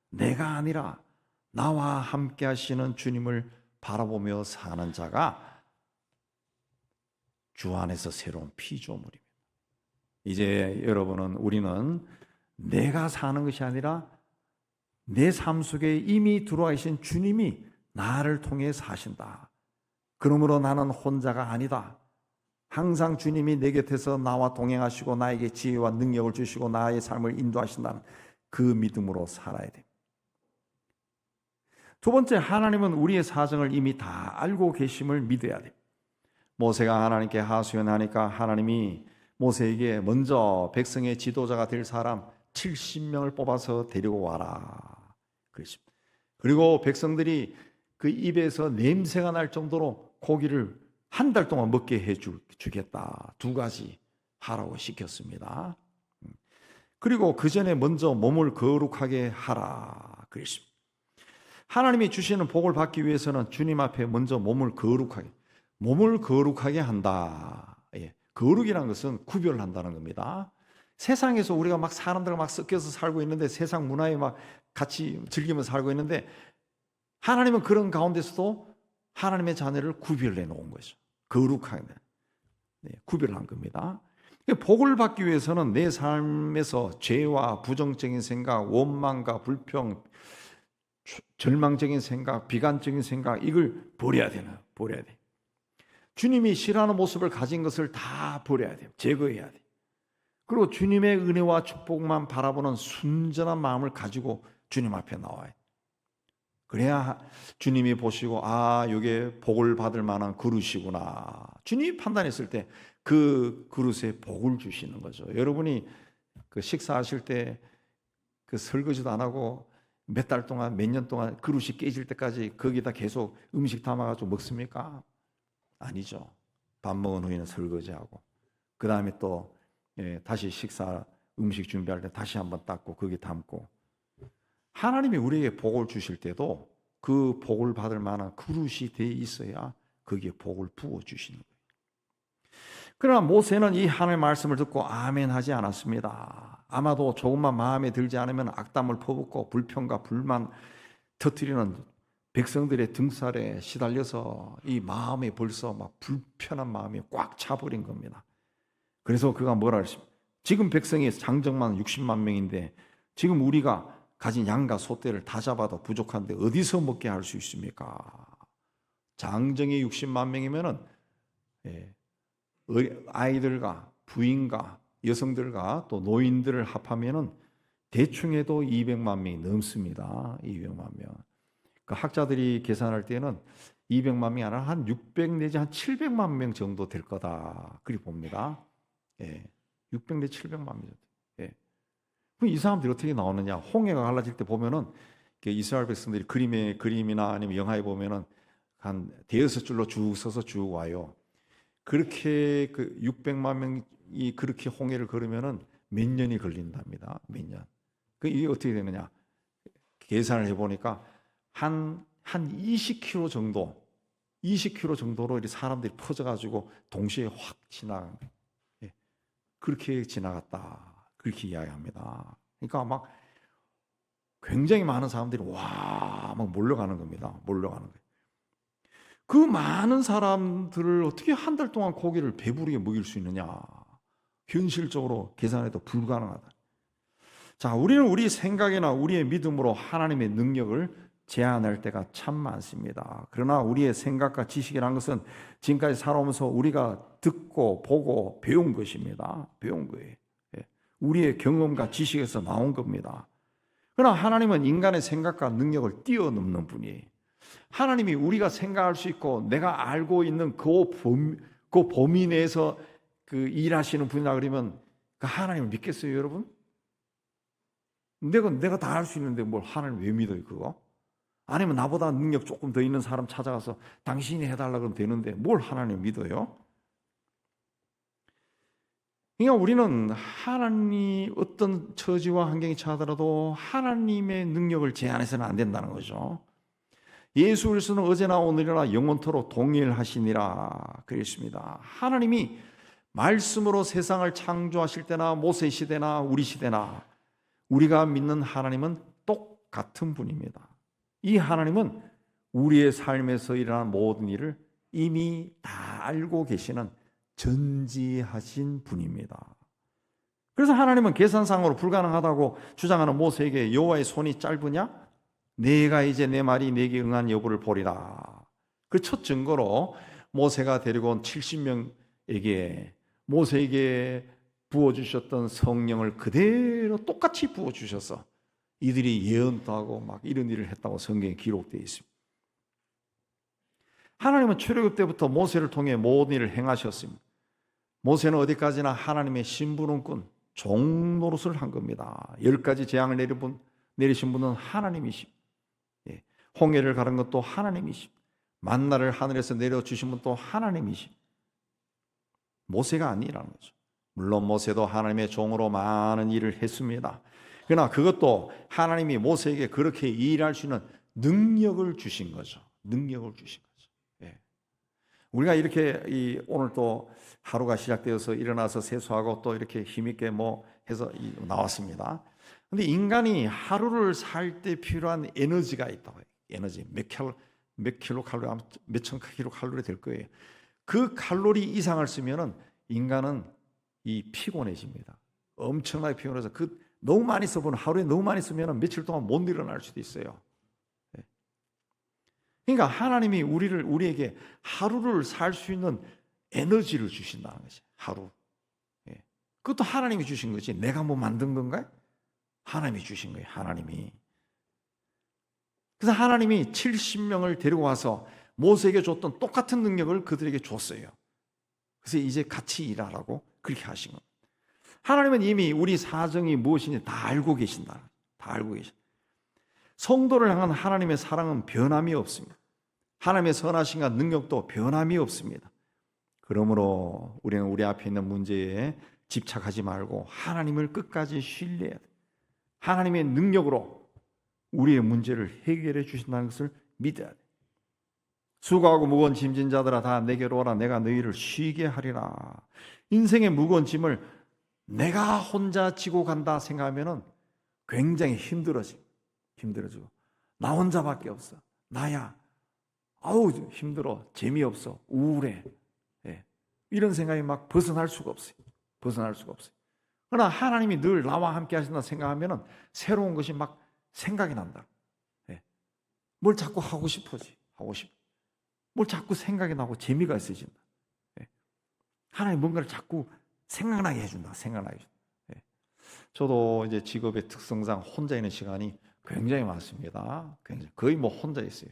내가 아니라 나와 함께 하시는 주님을 바라보며 사는 자가 주 안에서 새로운 피조물입니다. 이제 우리는 내가 사는 것이 아니라 내 삶 속에 이미 들어와 계신 주님이 나를 통해 사신다. 그러므로 나는 혼자가 아니다. 항상 주님이 내 곁에서 나와 동행하시고 나에게 지혜와 능력을 주시고 나의 삶을 인도하신다는 그 믿음으로 살아야 됩니다. 두 번째, 하나님은 우리의 사정을 이미 다 알고 계심을 믿어야 됩니다. 모세가 하나님께 하소연하니까 하나님이 모세에게 먼저 백성의 지도자가 될 사람 70명을 뽑아서 데리고 와라 그랬습니다. 그리고 백성들이 그 입에서 냄새가 날 정도로 고기를 한 달 동안 먹게 해주겠다. 2가지 하라고 시켰습니다. 그리고 그 전에 먼저 몸을 거룩하게 하라 그랬습니다. 하나님이 주시는 복을 받기 위해서는 주님 앞에 먼저 몸을 거룩하게 한다. 거룩이라는 것은 구별한다는 겁니다. 세상에서 우리가 막 사람들과 막 섞여서 살고 있는데 세상 문화에 막 같이 즐기면서 살고 있는데 하나님은 그런 가운데서도 하나님의 자녀를 구별해 놓은 거죠. 거룩하게 구별한 겁니다. 복을 받기 위해서는 내 삶에서 죄와 부정적인 생각, 원망과 불평, 절망적인 생각, 비관적인 생각 이걸 버려야 돼. 주님이 싫어하는 모습을 가진 것을 다 버려야 돼요. 제거해야 돼. 그리고 주님의 은혜와 축복만 바라보는 순전한 마음을 가지고 주님 앞에 나와요. 그래야 주님이 보시고 이게 복을 받을 만한 그릇이구나. 주님이 판단했을 때 그 그릇에 복을 주시는 거죠. 여러분이 그 식사하실 때 그 설거지도 안 하고 몇 달 동안, 몇 년 동안 그릇이 깨질 때까지 거기다 계속 음식 담아가지고 먹습니까? 아니죠. 밥 먹은 후에는 설거지하고 그 다음에 또 다시 음식 준비할 때 다시 한번 닦고 거기 담고. 하나님이 우리에게 복을 주실 때도 그 복을 받을 만한 그릇이 돼 있어야 거기에 복을 부어 주시는 거예요. 그러나 모세는 이 하나님의 말씀을 듣고 아멘 하지 않았습니다. 아마도 조금만 마음에 들지 않으면 악담을 퍼붓고 불평과 불만 터뜨리는 백성들의 등살에 시달려서 이 마음에 벌써 막 불편한 마음이 꽉 차버린 겁니다. 그래서 그가 뭐라 했습니까? 지금 백성이 장정만 60만 명인데 지금 우리가 가진 양과 소떼를 다 잡아도 부족한데 어디서 먹게 할 수 있습니까? 장정이 60만 명이면은 아이들과 부인과 여성들과 또 노인들을 합하면은 대충 해도 200만 명이 넘습니다. 200만 명. 그 학자들이 계산할 때는 200만 명이 아니라 한 600 내지 한 700만 명 정도 될 거다. 그리 봅니다. 600 내지 700만 명. 그럼 이 사람들이 어떻게 나오느냐? 홍해가 갈라질 때 보면은 이스라엘 백성들이 그림이나 아니면 영화에 보면은 한 대여섯 줄로 쭉 서서 쭉 와요. 그렇게 그 600만 명이 그렇게 홍해를 걸으면은 몇 년이 걸린답니다. 몇 년. 이게 어떻게 되느냐? 계산을 해보니까 한 20km 정도, 20km 정도로 이 사람들이 퍼져가지고 동시에 확 지나간 거예요. 그렇게 지나갔다. 그렇게 이야기합니다. 그러니까 막 굉장히 많은 사람들이 막 몰려가는 겁니다. 몰려가는 거예요. 그 많은 사람들을 어떻게 한 달 동안 고기를 배부르게 먹일 수 있느냐? 현실적으로 계산해도 불가능하다. 자, 우리는 우리 생각이나 우리의 믿음으로 하나님의 능력을 제한할 때가 참 많습니다. 그러나 우리의 생각과 지식이라는 것은 지금까지 살아오면서 우리가 듣고 보고 배운 것입니다. 배운 거예요. 우리의 경험과 지식에서 나온 겁니다. 그러나 하나님은 인간의 생각과 능력을 뛰어넘는 분이에요. 하나님이 우리가 생각할 수 있고 내가 알고 있는 그 범위 내에서 일하시는 분이라 그러면 그 하나님을 믿겠어요, 여러분? 내가 다 할 수 있는데 뭘 하나님 왜 믿어요, 그거? 아니면 나보다 능력 조금 더 있는 사람 찾아가서 당신이 해달라 그러면 되는데 뭘 하나님 믿어요? 그러니까 우리는 하나님이 어떤 처지와 환경이 처하더라도 하나님의 능력을 제한해서는 안 된다는 거죠. 예수 그리스도는 어제나 오늘이나 영원토록 동일하시니라 그랬습니다. 하나님이 말씀으로 세상을 창조하실 때나 모세 시대나 우리 시대나 우리가 믿는 하나님은 똑같은 분입니다. 이 하나님은 우리의 삶에서 일어나는 모든 일을 이미 다 알고 계시는 전지하신 분입니다. 그래서 하나님은 계산상으로 불가능하다고 주장하는 모세에게 여호와의 손이 짧으냐? 내가 이제 내 말이 내게 응한 여부를 보리라. 그 첫 증거로 모세가 데리고 온 70명에게 모세에게 부어주셨던 성령을 그대로 똑같이 부어주셔서 이들이 예언도 하고 막 이런 일을 했다고 성경에 기록되어 있습니다. 하나님은 출애굽 때부터 모세를 통해 모든 일을 행하셨습니다. 모세는 어디까지나 하나님의 심부름꾼, 종 노릇을 한 겁니다. 10가지 재앙을 내리신 분은 하나님이십니다. 홍해를 가른 것도 하나님이십니다. 만나를 하늘에서 내려주신 분도 하나님이십니다. 모세가 아니라는 거죠. 물론 모세도 하나님의 종으로 많은 일을 했습니다. 그러나 그것도 하나님이 모세에게 그렇게 일할 수 있는 능력을 주신 거죠. 능력을 주신 거죠. 우리가 이렇게 오늘 또 하루가 시작되어서 일어나서 세수하고 또 이렇게 힘있게 해서 나왔습니다. 근데 인간이 하루를 살 때 필요한 에너지가 있다고 해요. 에너지 몇 킬로칼로리, 몇천 킬로칼로리 될 거예요. 그 칼로리 이상을 쓰면은 인간은 피곤해집니다. 엄청나게 피곤해서 너무 많이 써보는 하루에 너무 많이 쓰면은 며칠 동안 못 일어날 수도 있어요. 그러니까 하나님이 우리에게 하루를 살 수 있는 에너지를 주신다는 거지. 하루. 그것도 하나님이 주신 거지. 내가 만든 건가요? 하나님이 주신 거예요. 하나님이. 그래서 하나님이 70명을 데리고 와서 모세에게 줬던 똑같은 능력을 그들에게 줬어요. 그래서 이제 같이 일하라고 그렇게 하신 겁니다. 하나님은 이미 우리 사정이 무엇인지 다 알고 계신다. 다 알고 계신다. 성도를 향한 하나님의 사랑은 변함이 없습니다. 하나님의 선하심과 능력도 변함이 없습니다. 그러므로 우리는 우리 앞에 있는 문제에 집착하지 말고 하나님을 끝까지 신뢰해야 돼. 하나님의 능력으로 우리의 문제를 해결해 주신다는 것을 믿어야 돼. 수고하고 무거운 짐진 자들아 다 내게로 오라. 내가 너희를 쉬게 하리라. 인생의 무거운 짐을 내가 혼자 지고 간다 생각하면 굉장히 힘들어지고 나 혼자밖에 없어. 나야. 아우 힘들어. 재미없어. 우울해. 이런 생각이 막 벗어날 수가 없어요. 그러나 하나님이 늘 나와 함께 하신다 생각하면 새로운 것이 막 생각이 난다. 예. 뭘 자꾸 하고 싶어지. 뭘 자꾸 생각이 나고 재미가 있어진다. 예. 하나님 뭔가를 자꾸 생각나게 해준다. 예. 저도 이제 직업의 특성상 혼자 있는 시간이 굉장히 많습니다. 거의 뭐 혼자 있어요.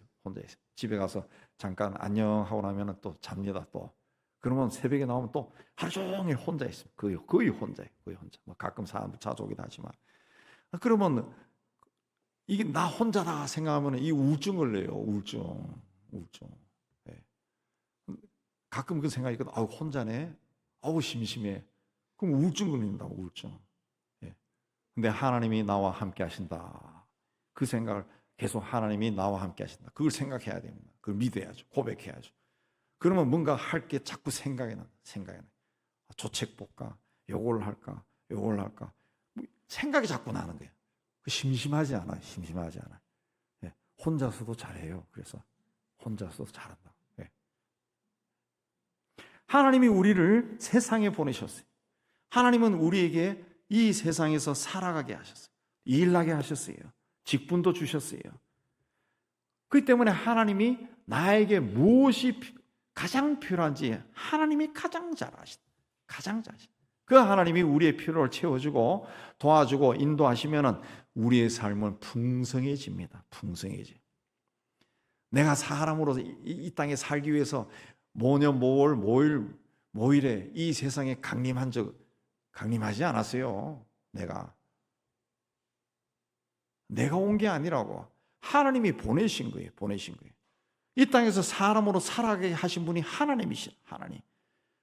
집에 가서 잠깐 안녕 하고 나면 또 잡니다. 또 그러면 새벽에 나오면 또 하루 종일 혼자 있어요. 거의 혼자예요. 뭐 가끔 사람도 자주 오긴 하지만, 그러면 이게 나 혼자다 생각하면 이 우울증을 내요. 우울증. 예. 가끔 그 생각이 있거든. 아우 혼자네. 아우 심심해. 그럼 우울증 걸린다고, 우울증. 예. 근데 하나님이 나와 함께 하신다. 그 생각을 계속, 하나님이 나와 함께 하신다. 그걸 생각해야 됩니다. 그걸 믿어야죠. 고백해야죠. 그러면 뭔가 할 게 자꾸 생각이 나. 저 책 볼까? 요걸 할까? 생각이 자꾸 나는 거예요. 심심하지 않아요. 예. 혼자서도 잘해요. 그래서 혼자서도 잘한다. 예. 하나님이 우리를 세상에 보내셨어요. 하나님은 우리에게 이 세상에서 살아가게 하셨어요. 일하게 하셨어요. 직분도 주셨어요. 그렇기 때문에 하나님이 나에게 무엇이 가장 필요한지 하나님이 가장 잘 아신다. 그 하나님이 우리의 필요를 채워주고 도와주고 인도하시면 우리의 삶은 풍성해집니다. 내가 사람으로서 이 땅에 살기 위해서 모년 모월 모일에 이 세상에 강림하지 않았어요. 내가 온 게 아니라고. 하나님이 보내신 거예요. 이 땅에서 사람으로 살아가게 하신 분이 하나님이시라. 하나님.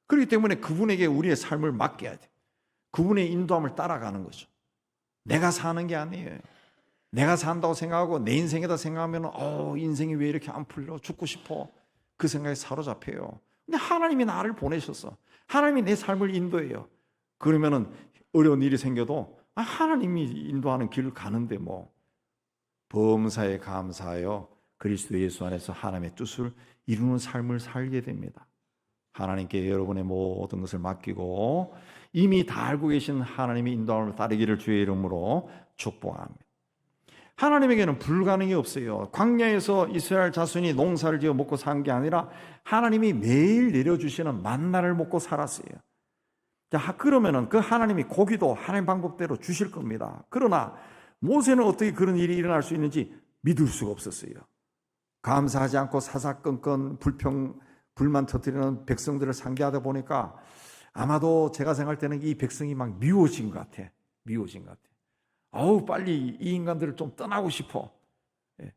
그렇기 때문에 그분에게 우리의 삶을 맡겨야 돼. 그분의 인도함을 따라가는 거죠. 내가 사는 게 아니에요. 내가 산다고 생각하고 내 인생이다 생각하면 인생이 왜 이렇게 안 풀려? 죽고 싶어. 그 생각에 사로잡혀요. 근데 하나님이 나를 보내셨어. 하나님이 내 삶을 인도해요. 그러면은 어려운 일이 생겨도 하나님이 인도하는 길을 가는데 뭐 범사에 감사하여 그리스도 예수 안에서 하나님의 뜻을 이루는 삶을 살게 됩니다. 하나님께 여러분의 모든 것을 맡기고 이미 다 알고 계신 하나님의 인도함을 따르기를 주의 이름으로 축복합니다. 하나님에게는 불가능이 없어요. 광야에서 이스라엘 자손이 농사를 지어 먹고 산 게 아니라 하나님이 매일 내려주시는 만나를 먹고 살았어요. 자, 그러면은 그 하나님이 고기도 하나님 방법대로 주실 겁니다. 그러나 모세는 어떻게 그런 일이 일어날 수 있는지 믿을 수가 없었어요. 감사하지 않고 사사건건 불만 터뜨리는 백성들을 상대하다 보니까 아마도 제가 생각할 때는 이 백성이 막 미워진 것 같아. 빨리 이 인간들을 좀 떠나고 싶어. 예.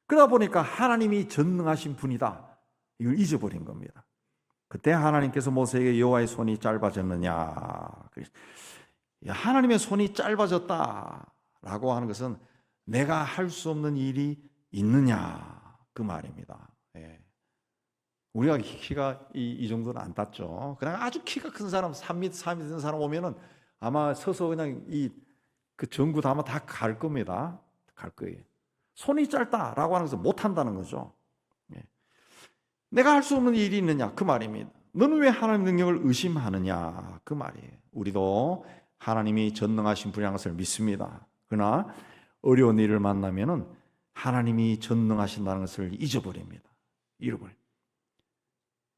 그러다 보니까 하나님이 전능하신 분이다. 이걸 잊어버린 겁니다. 그때 하나님께서 모세에게 여호와의 손이 짧아졌느냐. 하나님의 손이 짧아졌다라고 하는 것은 내가 할 수 없는 일이 있느냐 그 말입니다. 예. 우리가 키가 이 정도는 안 닿죠. 그냥 아주 키가 큰 사람 3m 되는 사람 오면은 아마 서서 그냥 그 전구 다 아마 다 갈 겁니다. 갈 거예요. 손이 짧다라고 하는 것은 못 한다는 거죠. 예. 내가 할 수 없는 일이 있느냐 그 말입니다. 너는 왜 하나님 능력을 의심하느냐 그 말이에요. 우리도 하나님이 전능하신 분이라는 것을 믿습니다. 그러나 어려운 일을 만나면은 하나님이 전능하신다는 것을 잊어버립니다.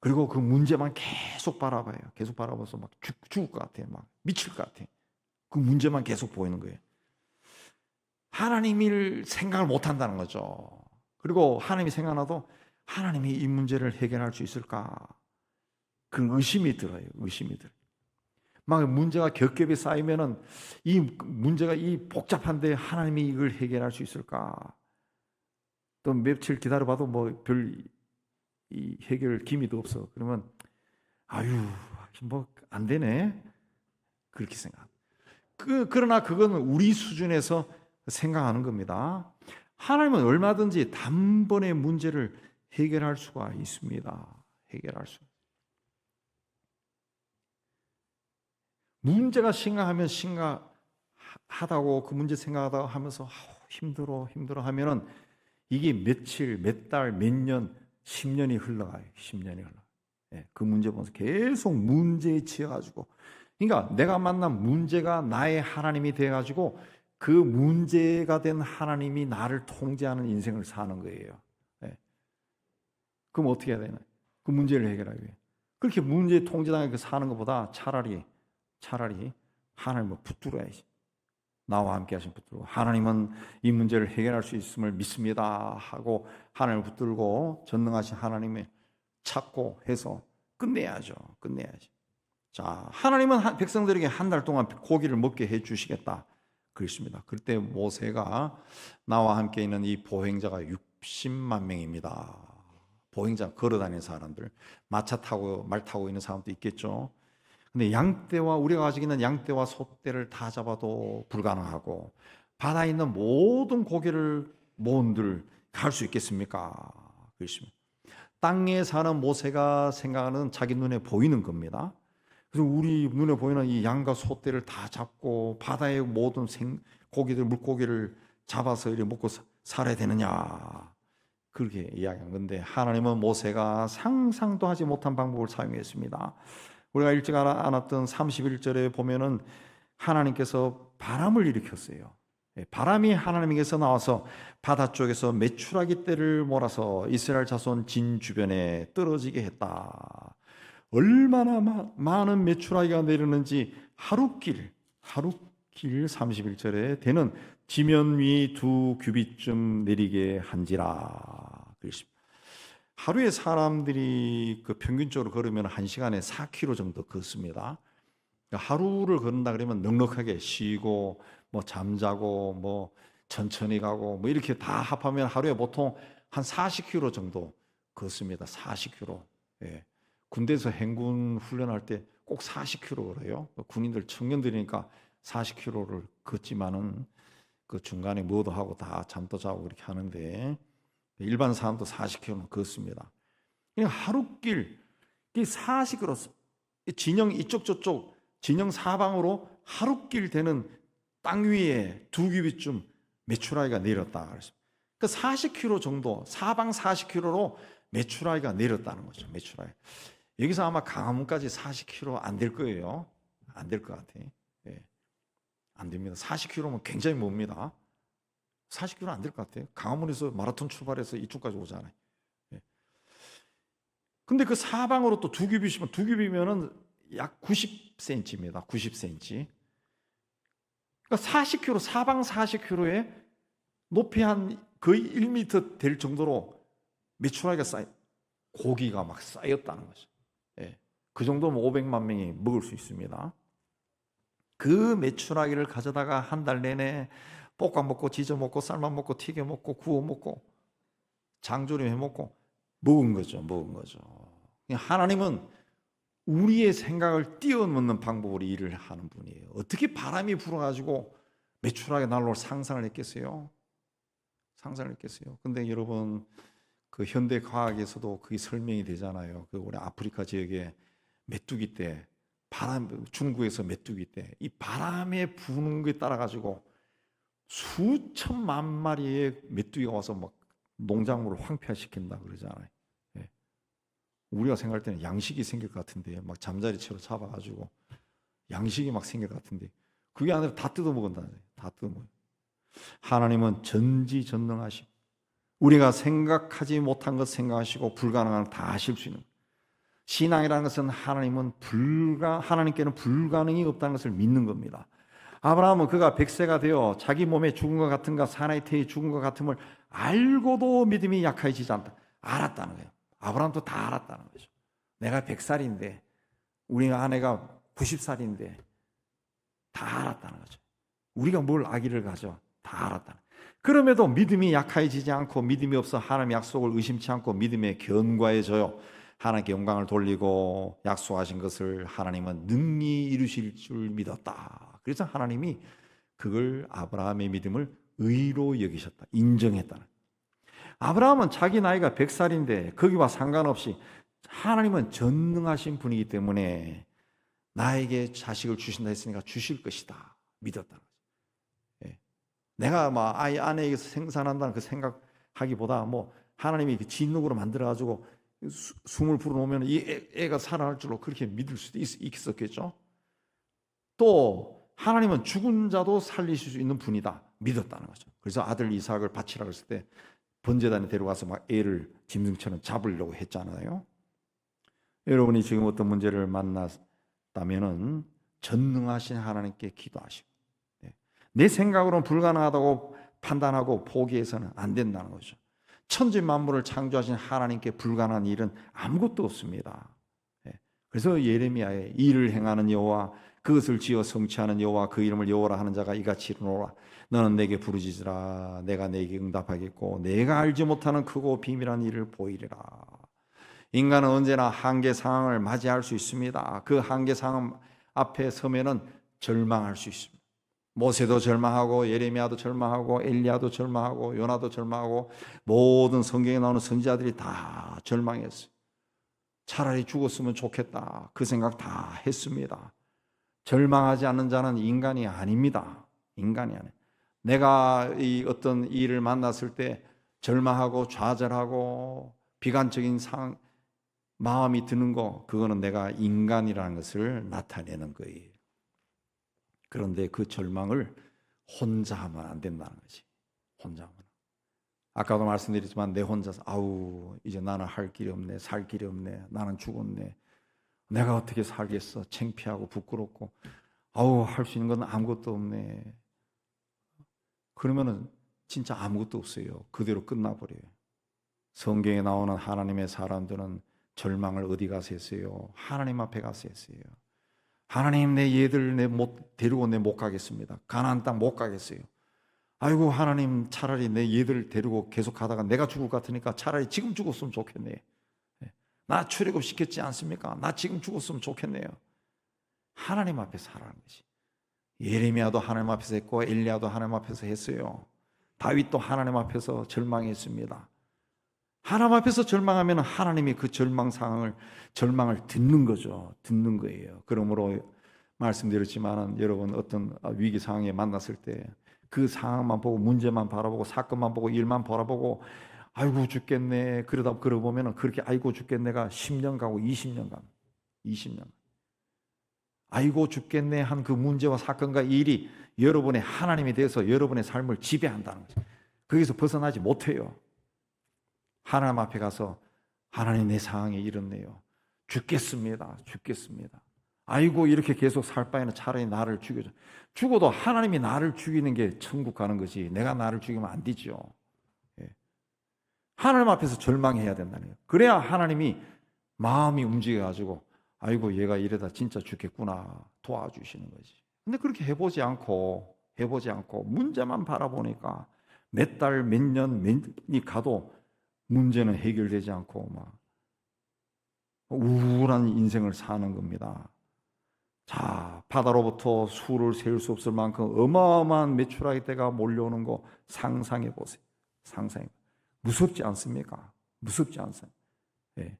그리고 그 문제만 계속 바라봐요. 계속 바라봐서 막 죽을 것 같아요. 막 미칠 것 같아요. 그 문제만 계속 보이는 거예요. 하나님을 생각을 못 한다는 거죠. 그리고 하나님이 생각나도 하나님이 이 문제를 해결할 수 있을까? 그 의심이 들어요. 막 문제가 겹겹이 쌓이면은 이 문제가 이 복잡한데 하나님이 이걸 해결할 수 있을까? 또 며칠 기다려봐도 뭐 별 이 해결 기미도 없어. 그러면 뭐 안 되네. 그렇게 생각. 그러나 그건 우리 수준에서 생각하는 겁니다. 하나님은 얼마든지 단번에 문제를 해결할 수가 있습니다. 문제가 심각하면 심각하다고 그 문제 생각하다 하면서 힘들어 하면은 이게 며칠, 몇 달, 몇 년, 10년이 흘러가요. 예, 그 문제 보면서 계속 문제에 치여가지고, 그러니까 내가 만난 문제가 나의 하나님이 돼가지고 그 문제가 된 하나님이 나를 통제하는 인생을 사는 거예요. 예. 그럼 어떻게 해야 되나? 그 문제를 해결하기 위해. 그렇게 문제에 통제당하게 사는 것보다 차라리 하나님을 붙들어야지. 나와 함께 하신 붙들고, 하나님은 이 문제를 해결할 수 있음을 믿습니다 하고 하나님을 붙들고 전능하신 하나님을 찾고 해서 끝내야죠. 자, 하나님은 백성들에게 한 달 동안 고기를 먹게 해 주시겠다 그랬습니다. 그때 모세가 나와 함께 있는 이 보행자가 60만 명입니다. 보행자, 걸어다니는 사람들, 마차 타고 말 타고 있는 사람도 있겠죠. 근데 양떼와, 우리가 가지고 있는 양떼와 소떼를 다 잡아도 불가능하고, 바다에 있는 모든 고기를 모은들 갈 수 있겠습니까? 그렇습니다. 땅에 사는 모세가 생각하는 자기 눈에 보이는 겁니다. 그래서 우리 눈에 보이는 이 양과 소떼를 다 잡고 바다의 모든 고기들, 물고기를 잡아서 이렇게 먹고 살아야 되느냐, 그렇게 이야기한 건데, 하나님은 모세가 상상도 하지 못한 방법을 사용했습니다. 우리가 읽지 않았던 31절에 보면은 하나님께서 바람을 일으켰어요. 바람이 하나님께서 나와서 바다 쪽에서 메추라기 떼를 몰아서 이스라엘 자손 진 주변에 떨어지게 했다. 얼마나 많은 메추라기가 내리는지 하루길 31절에 되는 지면 위 2규빗쯤 내리게 한지라. 그렇습니다. 하루에 사람들이 그 평균적으로 걸으면 1시간에 4km 정도 걷습니다. 하루를 걸은다 그러면 넉넉하게 쉬고 뭐 잠자고 뭐 천천히 가고 뭐 이렇게 다 합하면 하루에 보통 한 40km 정도 걷습니다. 40km. 예. 군대에서 행군 훈련할 때 꼭 40km 걸어요. 군인들 청년들이니까 40km를 걷지만은 그 중간에 뭐도 하고 다 잠도 자고 그렇게 하는데, 일반 사람도 40km는 걷습니다. 하루길 40km, 진영 이쪽 저쪽 진영 사방으로 하루길 되는 땅 위에 2규빗쯤 메추라기가 내렸다 그랬습니다. 그 40km 정도, 사방 40km로 메추라기가 내렸다는 거죠. 메추라기. 여기서 아마 강화문까지 40km 안 될 거예요. 안 될 것 같아요. 예. 안 됩니다. 40km면 굉장히 멉니다. 40km 안 될 것 같아요. 강화문에서 마라톤 출발해서 이쪽까지 오잖아요. 예. 근데 그 사방으로 또 2규빗이면, 2규빗이면은 약 90cm입니다. 90cm. 그러니까 40km, 사방 40km에 높이 한 거의 1m 될 정도로 메추라기가 고기가 막 쌓였다는 거죠. 예. 그 정도면 500만 명이 먹을 수 있습니다. 그 메추라기를 가져다가 한 달 내내 볶아 먹고 지져 먹고 삶아 먹고 튀겨 먹고 구워 먹고 장조림해 먹고 먹은 거죠. 하나님은 우리의 생각을 뛰어넘는 방법으로 일을 하는 분이에요. 어떻게 바람이 불어가지고 메추라기 난로를 상상을 했겠어요? 근데 여러분, 그 현대 과학에서도 그게 설명이 되잖아요. 그 우리 아프리카 지역에 메뚜기 떼, 중국에서 메뚜기 떼, 이 바람에 부는 것에 따라 가지고 수천만 마리의 메뚜기가 와서 막 농작물을 황폐화시킨다 그러잖아요. 예. 우리가 생각할 때는 양식이 생길 것 같은데, 막 잠자리채로 잡아가지고 양식이 막 생길 것 같은데, 그게 아니라 다 뜯어먹는다는 거예요. 다 뜯어먹어요. 하나님은 전지전능하시고 우리가 생각하지 못한 것 생각하시고 불가능한 것 다 하실 수 있는, 신앙이라는 것은 하나님께는 불가능이 없다는 것을 믿는 겁니다. 아브라함은 그가 100세가 되어 자기 몸에 죽은 것 같은가 사나이 태에 죽은 것 같음을 알고도 믿음이 약해지지 않다. 알았다는 거예요. 아브라함도 다 알았다는 거죠. 내가 100살인데 우리 아내가 90살인데 다 알았다는 거죠. 우리가 뭘 아기를 가져 다 알았다는 거예요. 그럼에도 믿음이 약해지지 않고 믿음이 없어 하나님의 약속을 의심치 않고 믿음에 견고해져요. 하나님께 영광을 돌리고 약속하신 것을 하나님은 능히 이루실 줄 믿었다. 그래서 하나님이 그걸, 아브라함의 믿음을 의로 여기셨다. 인정했다. 아브라함은 자기 나이가 100살인데 거기와 상관없이 하나님은 전능하신 분이기 때문에 나에게 자식을 주신다 했으니까 주실 것이다. 믿었다. 예. 내가 막 아내에게서 생산한다는 그 생각하기보다 뭐 하나님이 그 진흙으로 만들어가지고 숨을 불어넣으면 이 애가 살아날 줄로 그렇게 믿을 수도 있었겠죠. 또 하나님은 죽은 자도 살리실 수 있는 분이다 믿었다는 거죠. 그래서 아들 이삭을 바치라 그랬을 때 번제단에 데려가서 막 애를 짐승처럼 잡으려고 했잖아요. 여러분이 지금 어떤 문제를 만났다면은 전능하신 하나님께 기도하시고, 내 생각으로는 불가능하다고 판단하고 포기해서는 안 된다는 거죠. 천지 만물을 창조하신 하나님께 불가능한 일은 아무것도 없습니다. 그래서 예레미야에 일을 행하는 여호와, 그것을 지어 성취하는 여호와, 그 이름을 여호와라 하는 자가 이같이 이르노라. 너는 내게 부르짖으라. 내가 내게 응답하겠고 내가 알지 못하는 크고 비밀한 일을 보이리라. 인간은 언제나 한계 상황을 맞이할 수 있습니다. 그 한계 상황 앞에 서면은 절망할 수 있습니다. 모세도 절망하고 예레미야도 절망하고 엘리야도 절망하고 요나도 절망하고 모든 성경에 나오는 선지자들이 다 절망했어요. 차라리 죽었으면 좋겠다, 그 생각 다 했습니다. 절망하지 않는 자는 인간이 아닙니다. 인간이 아니에요. 내가 이 어떤 일을 만났을 때 절망하고 좌절하고 비관적인 마음이 드는 거, 그거는 내가 인간이라는 것을 나타내는 거예요. 그런데 그 절망을 혼자 하면 안 된다는 거지. 혼자 하면. 아까도 말씀드렸지만 내 혼자서 아우 이제 나는 할 길이 없네, 살 길이 없네, 나는 죽었네, 내가 어떻게 살겠어, 창피하고 부끄럽고 아우 할 수 있는 건 아무것도 없네. 그러면은 진짜 아무것도 없어요. 그대로 끝나버려요. 성경에 나오는 하나님의 사람들은 절망을 어디 가서 했어요? 하나님 앞에 가서 했어요. 하나님, 내 얘들 데리고 못 가겠습니다. 가나안 땅 못 가겠어요. 아이고 하나님, 차라리 내 얘들 데리고 계속 가다가 내가 죽을 것 같으니까 차라리 지금 죽었으면 좋겠네. 나 출애굽 시켰지 않습니까? 나 지금 죽었으면 좋겠네요. 하나님 앞에서 하라는 것이. 예레미야도 하나님 앞에서 했고 엘리야도 하나님 앞에서 했어요. 다윗도 하나님 앞에서 절망했습니다. 하나님 앞에서 절망하면 하나님이 그 절망을 듣는 거죠. 듣는 거예요. 그러므로 말씀드렸지만 여러분 어떤 위기 상황에 만났을 때 그 상황만 보고 문제만 바라보고 사건만 보고 일만 바라보고 아이고 죽겠네 그러다 보면 그렇게 아이고 죽겠네가 10년 가고 20년 가고 20년 아이고 죽겠네 한 그 문제와 사건과 일이 여러분의 하나님에 대해서 여러분의 삶을 지배한다는 거죠. 거기서 벗어나지 못해요. 하나님 앞에 가서 하나님, 내 상황이 이렇네요. 죽겠습니다. 아이고 이렇게 계속 살 바에는 차라리 나를 죽여줘. 죽어도 하나님이 나를 죽이는 게 천국 가는 거지 내가 나를 죽이면 안 되죠. 하나님 앞에서 절망해야 된다는 거예요. 그래야 하나님이 마음이 움직여가지고 아이고 얘가 이러다 진짜 죽겠구나 도와주시는 거지. 근데 그렇게 해보지 않고 문제만 바라보니까 몇 달, 몇 년이 가도 문제는 해결되지 않고 막 우울한 인생을 사는 겁니다. 자, 바다로부터 수를 세울 수 없을 만큼 어마어마한 메추라기 떼가 몰려오는 거 상상해 보세요. 무섭지 않습니까? 무섭지 않습니까? 예.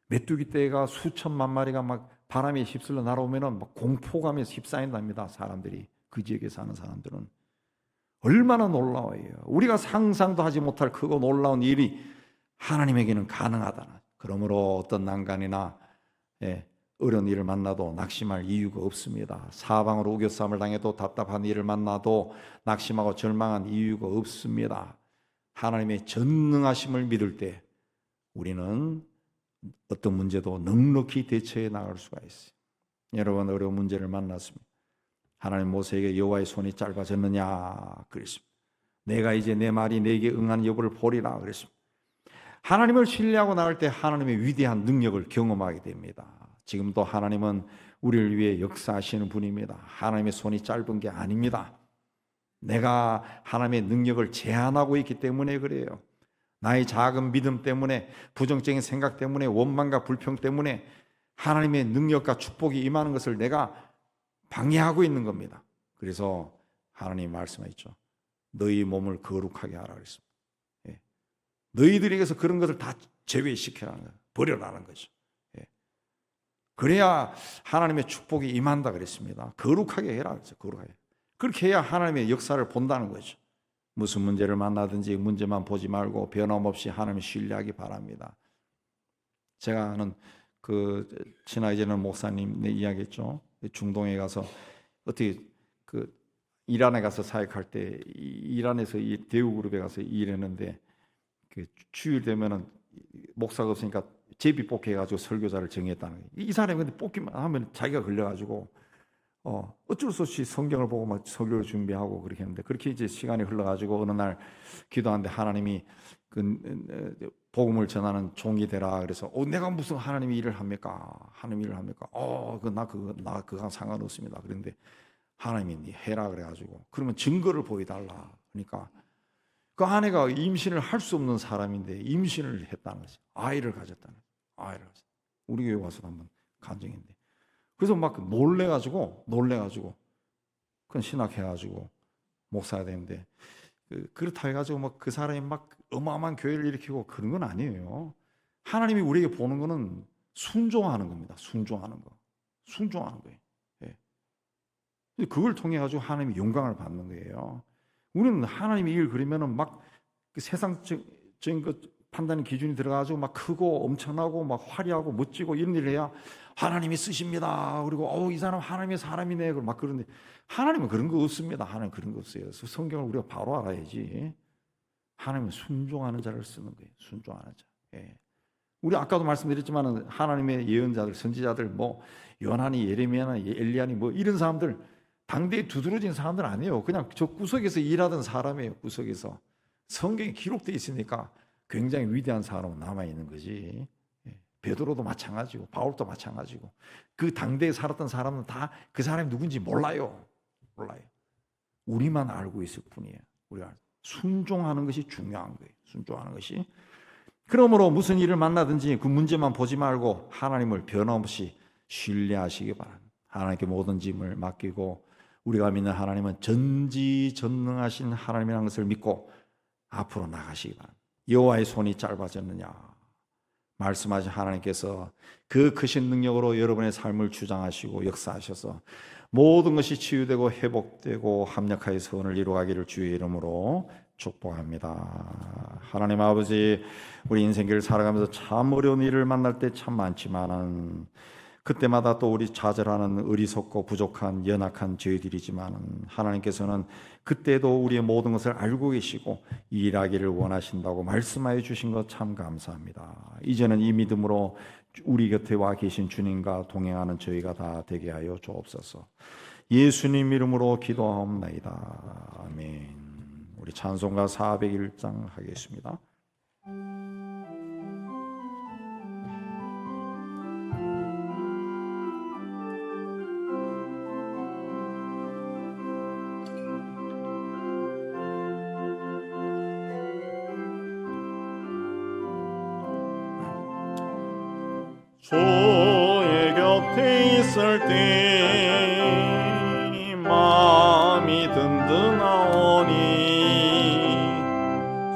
메뚜기 떼가 수천만 마리가 막 바람에 휩쓸려 날아오면은 막 공포감에 휩싸인답니다. 사람들이, 그 지역에 사는 사람들은 얼마나 놀라워요. 우리가 상상도 하지 못할 크고 놀라운 일이 하나님에게는 가능하다. 그러므로 어떤 난간이나 어려운 일을 만나도 낙심할 이유가 없습니다. 사방으로 우겨싸움을 당해도 답답한 일을 만나도 낙심하고 절망한 이유가 없습니다. 하나님의 전능하심을 믿을 때 우리는 어떤 문제도 넉넉히 대처해 나갈 수가 있어요. 여러분 어려운 문제를 만났습니다. 하나님 모세에게 여호와의 손이 짧아졌느냐 그랬습니다. 내가 이제 내 말이 내게 응하는 여부를 보리라 그랬습니다. 하나님을 신뢰하고 나갈 때 하나님의 위대한 능력을 경험하게 됩니다. 지금도 하나님은 우리를 위해 역사하시는 분입니다. 하나님의 손이 짧은 게 아닙니다. 내가 하나님의 능력을 제한하고 있기 때문에 그래요. 나의 작은 믿음 때문에, 부정적인 생각 때문에, 원망과 불평 때문에 하나님의 능력과 축복이 임하는 것을 내가 방해하고 있는 겁니다. 그래서 하나님 말씀하셨죠. 너희 몸을 거룩하게 하라 그랬습니다. 너희들에게서 그런 것을 다 제외시켜라는 거예요. 버려라는 거죠. 그래야 하나님의 축복이 임한다 그랬습니다. 거룩하게 해라 그랬죠. 거룩하게. 그렇게 해야 하나님의 역사를 본다는 거죠. 무슨 문제를 만나든지 문제만 보지 말고 변함없이 하나님을 신뢰하기 바랍니다. 제가 아는 그 친하게 지내는 목사님 이야기했죠. 중동에 가서 어떻게 그 이란에 가서 사역할 때 이란에서 이 대우그룹에 가서 일했는데 그 주일 되면은 목사가 없으니까 제비 뽑기 해가지고 설교자를 정했다는 거예요. 이 사람이 근데 뽑기만 하면 자기가 걸려가지고 어쩔 수 없이 성경을 보고 막 설교를 준비하고 그렇게 했는데 그렇게 이제 시간이 흘러가지고 어느 날 기도하는데 하나님이 그 복음을 전하는 종이 되라 그래서 내가 무슨 하나님 일을 합니까? 하나님 일을 합니까? 나 그거 상관없습니다. 그런데 하나님이 해라 그래가지고 그러면 증거를 보여달라. 그러니까 그 아내가 임신을 할 수 없는 사람인데 임신을 했다는 거지. 아이를 가졌다는 거지. 아이를 가졌다. 우리 교회 와서도 한번 간증인데 그래서 막 놀래가지고 그건 신학해가지고 목사가 되는데 그렇다 해가지고 막 그 사람이 막 어마어마한 교회를 일으키고 그런 건 아니에요. 하나님이 우리에게 보는 거는 순종하는 겁니다. 순종하는 거예요. 예. 그걸 통해 가지고 하나님이 영광을 받는 거예요. 우리는 하나님의 일 그러면은 막 그 세상적인 것 판단 기준이 들어가지고 막 크고 엄청나고 막 화려하고 멋지고 이런 일을 해야 하나님이 쓰십니다. 그리고 이 사람 하나님의 사람이네. 그리고 막 그런데 하나님은 그런 거 없습니다. 하나님 그런 거 없어요. 그래서 성경을 우리가 바로 알아야지. 하나님은 순종하는 자를 쓰는 거예요. 순종하는 자. 예. 우리 아까도 말씀드렸지만 하나님의 예언자들, 선지자들, 뭐 요나니, 예레미야나 엘리야니 뭐 이런 사람들 당대에 두드러진 사람들 아니에요. 그냥 저 구석에서 일하던 사람이에요. 구석에서 성경에 기록되어 있으니까 굉장히 위대한 사람은 남아 있는 거지. 베드로도 마찬가지고 바울도 마찬가지고 그 당대에 살았던 사람은 다 그 사람이 누군지 몰라요. 우리만 알고 있을 뿐이에요. 우리가 순종하는 것이 중요한 거예요. 순종하는 것이. 그러므로 무슨 일을 만나든지 그 문제만 보지 말고 하나님을 변함없이 신뢰하시기 바랍니다. 하나님께 모든 짐을 맡기고 우리가 믿는 하나님은 전지전능하신 하나님이라는 것을 믿고 앞으로 나가시기 바랍니다. 여호와의 손이 짧아졌느냐? 말씀하신 하나님께서 그 크신 능력으로 여러분의 삶을 주장하시고 역사하셔서 모든 것이 치유되고 회복되고 합력하여 선을 이루어가기를 주의 이름으로 축복합니다. 하나님 아버지, 우리 인생길을 살아가면서 참 어려운 일을 만날 때 참 많지만은 그때마다 또 우리 좌절하는 어리석고 부족한 연약한 저희들이지만 하나님께서는 그때도 우리의 모든 것을 알고 계시고 일하기를 원하신다고 말씀하여 주신 것 참 감사합니다. 이제는 이 믿음으로 우리 곁에 와 계신 주님과 동행하는 저희가 다 되게 하여 주옵소서. 예수님 이름으로 기도하옵나이다. 아멘. 우리 찬송가 401장 하겠습니다. 주의 곁에 있을 때 마음이 든든하오니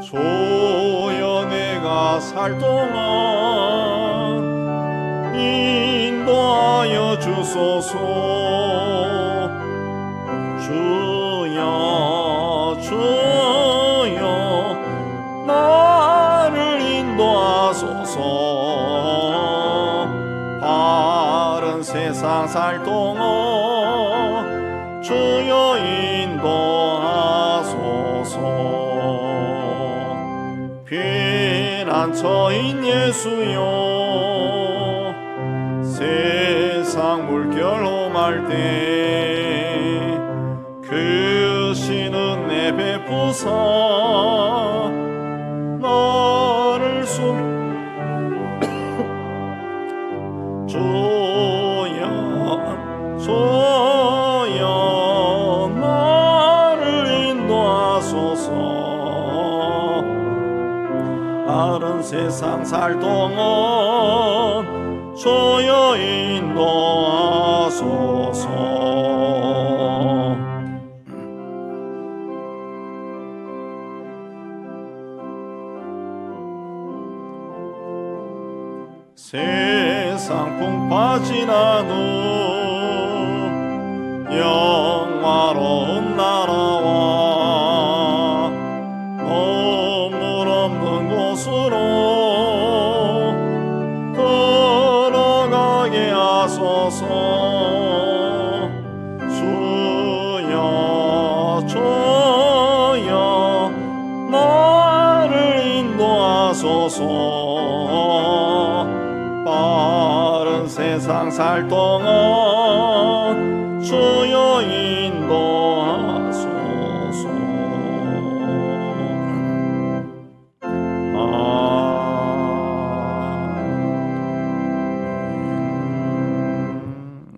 주여 내가 살 동안 인도하여 주소서. 주여 나를 인도하소서. 세상 살 동안 주여 인도하소서. 피난처인 예수여 세상 물결 험할 때 그 신은 내 베푸사 나를 주여 나를 인도하소서. 다른 세상 살 동안 주여 인도하소서. 세상 풍파 지난 후 영화로운 나라와 건물 없는 곳으로 들어가게 하소서. 주여 하소서. 빠른 세상 살 동안 주여 인도하소서.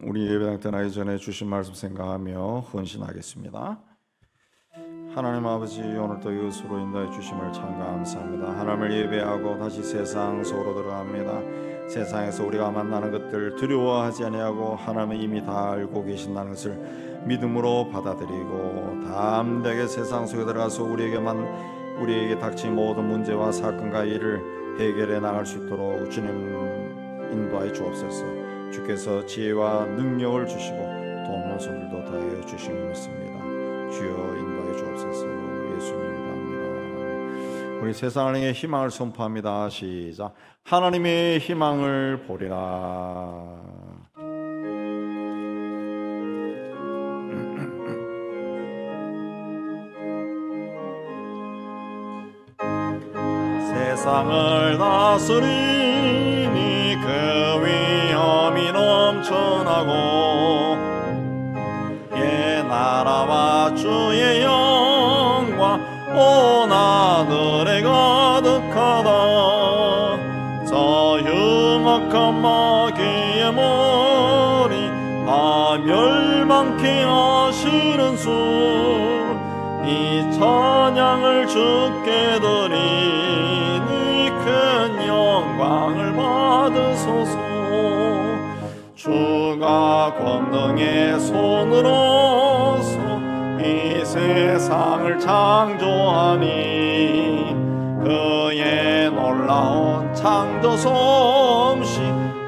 우리 예배당 떠나기 전에 주신 말씀 생각하며 헌신하겠습니다. 하나님 아버지, 오늘도 이웃으로 인도해 주심을 참 감사합니다. 하나님을 예배하고 다시 세상 속으로 들어갑니다. 세상에서 우리가 만나는 것들 두려워하지 아니하고 하나님은 이미 다 알고 계신다는 것을 믿음으로 받아들이고 담대하게 세상 속에 들어가서 우리에게 닥친 모든 문제와 사건과 일을 해결해 나갈 수 있도록 주님 인도하여 주옵소서. 주께서 지혜와 능력을 주시고 돕는 손들도 다하여 주시는 믿습니다. 주여 인도하여 주옵소서. 예수님을 기도합니다. 우리 세상을 향해 희망을 선포합니다. 시작. 하나님의 희망을 보리라. 세상을 다스리니 그 위엄이 넘쳐나고 나라와 주의 영광 온 하늘에 가득하다. 저 흉악한 마귀의 머리 나 멸망케 하시는 수 이 찬양을 주께 드리니 큰 영광을 받으소서. 주가 권능의 손으로서 이 세상을 창조하니 그의 놀라운 창조 솜씨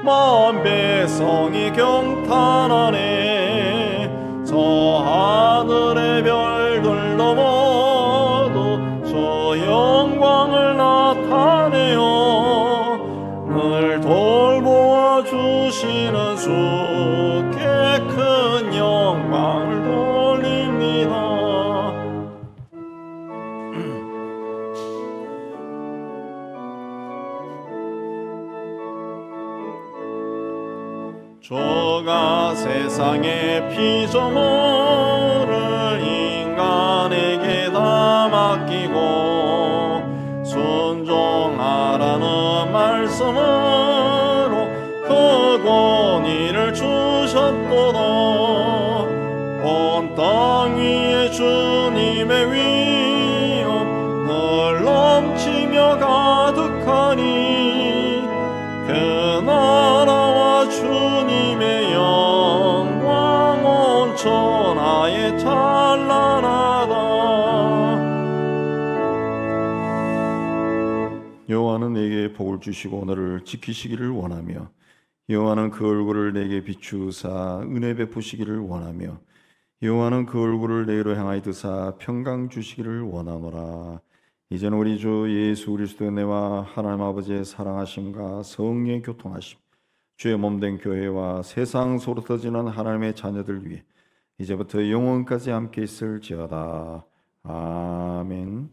먼 백성이 경탄하네. 저 하늘의 별들 넘어도 저 영광을 나타내요. 늘 돌보아 주시는 주께 큰 영광을 돌립니다. 주가 세상의 피조물을 인간에게 다 맡기고 순종하라는 말씀으로 그 권위를 주셨도다. 온 땅 위에 주님의 위엄 늘 넘치며 가득하니 그 나라와 주님의 영광 온 천하에 찬란하다. 여호와는 내게 복을 주시고 너를 지키시기를 원하며 여호와는 그 얼굴을 내게 비추사 은혜 베푸시기를 원하며 여호와는 그 얼굴을 내로 향하여 드사 평강 주시기를 원하노라. 이제는 우리 주 예수 그리스도의 은혜와 하나님 아버지의 사랑하심과 성령의 교통하심, 주의 몸된 교회와 세상 속으로 터지는 하나님의 자녀들 위해 이제부터 영원까지 함께 있을지어다. 아멘.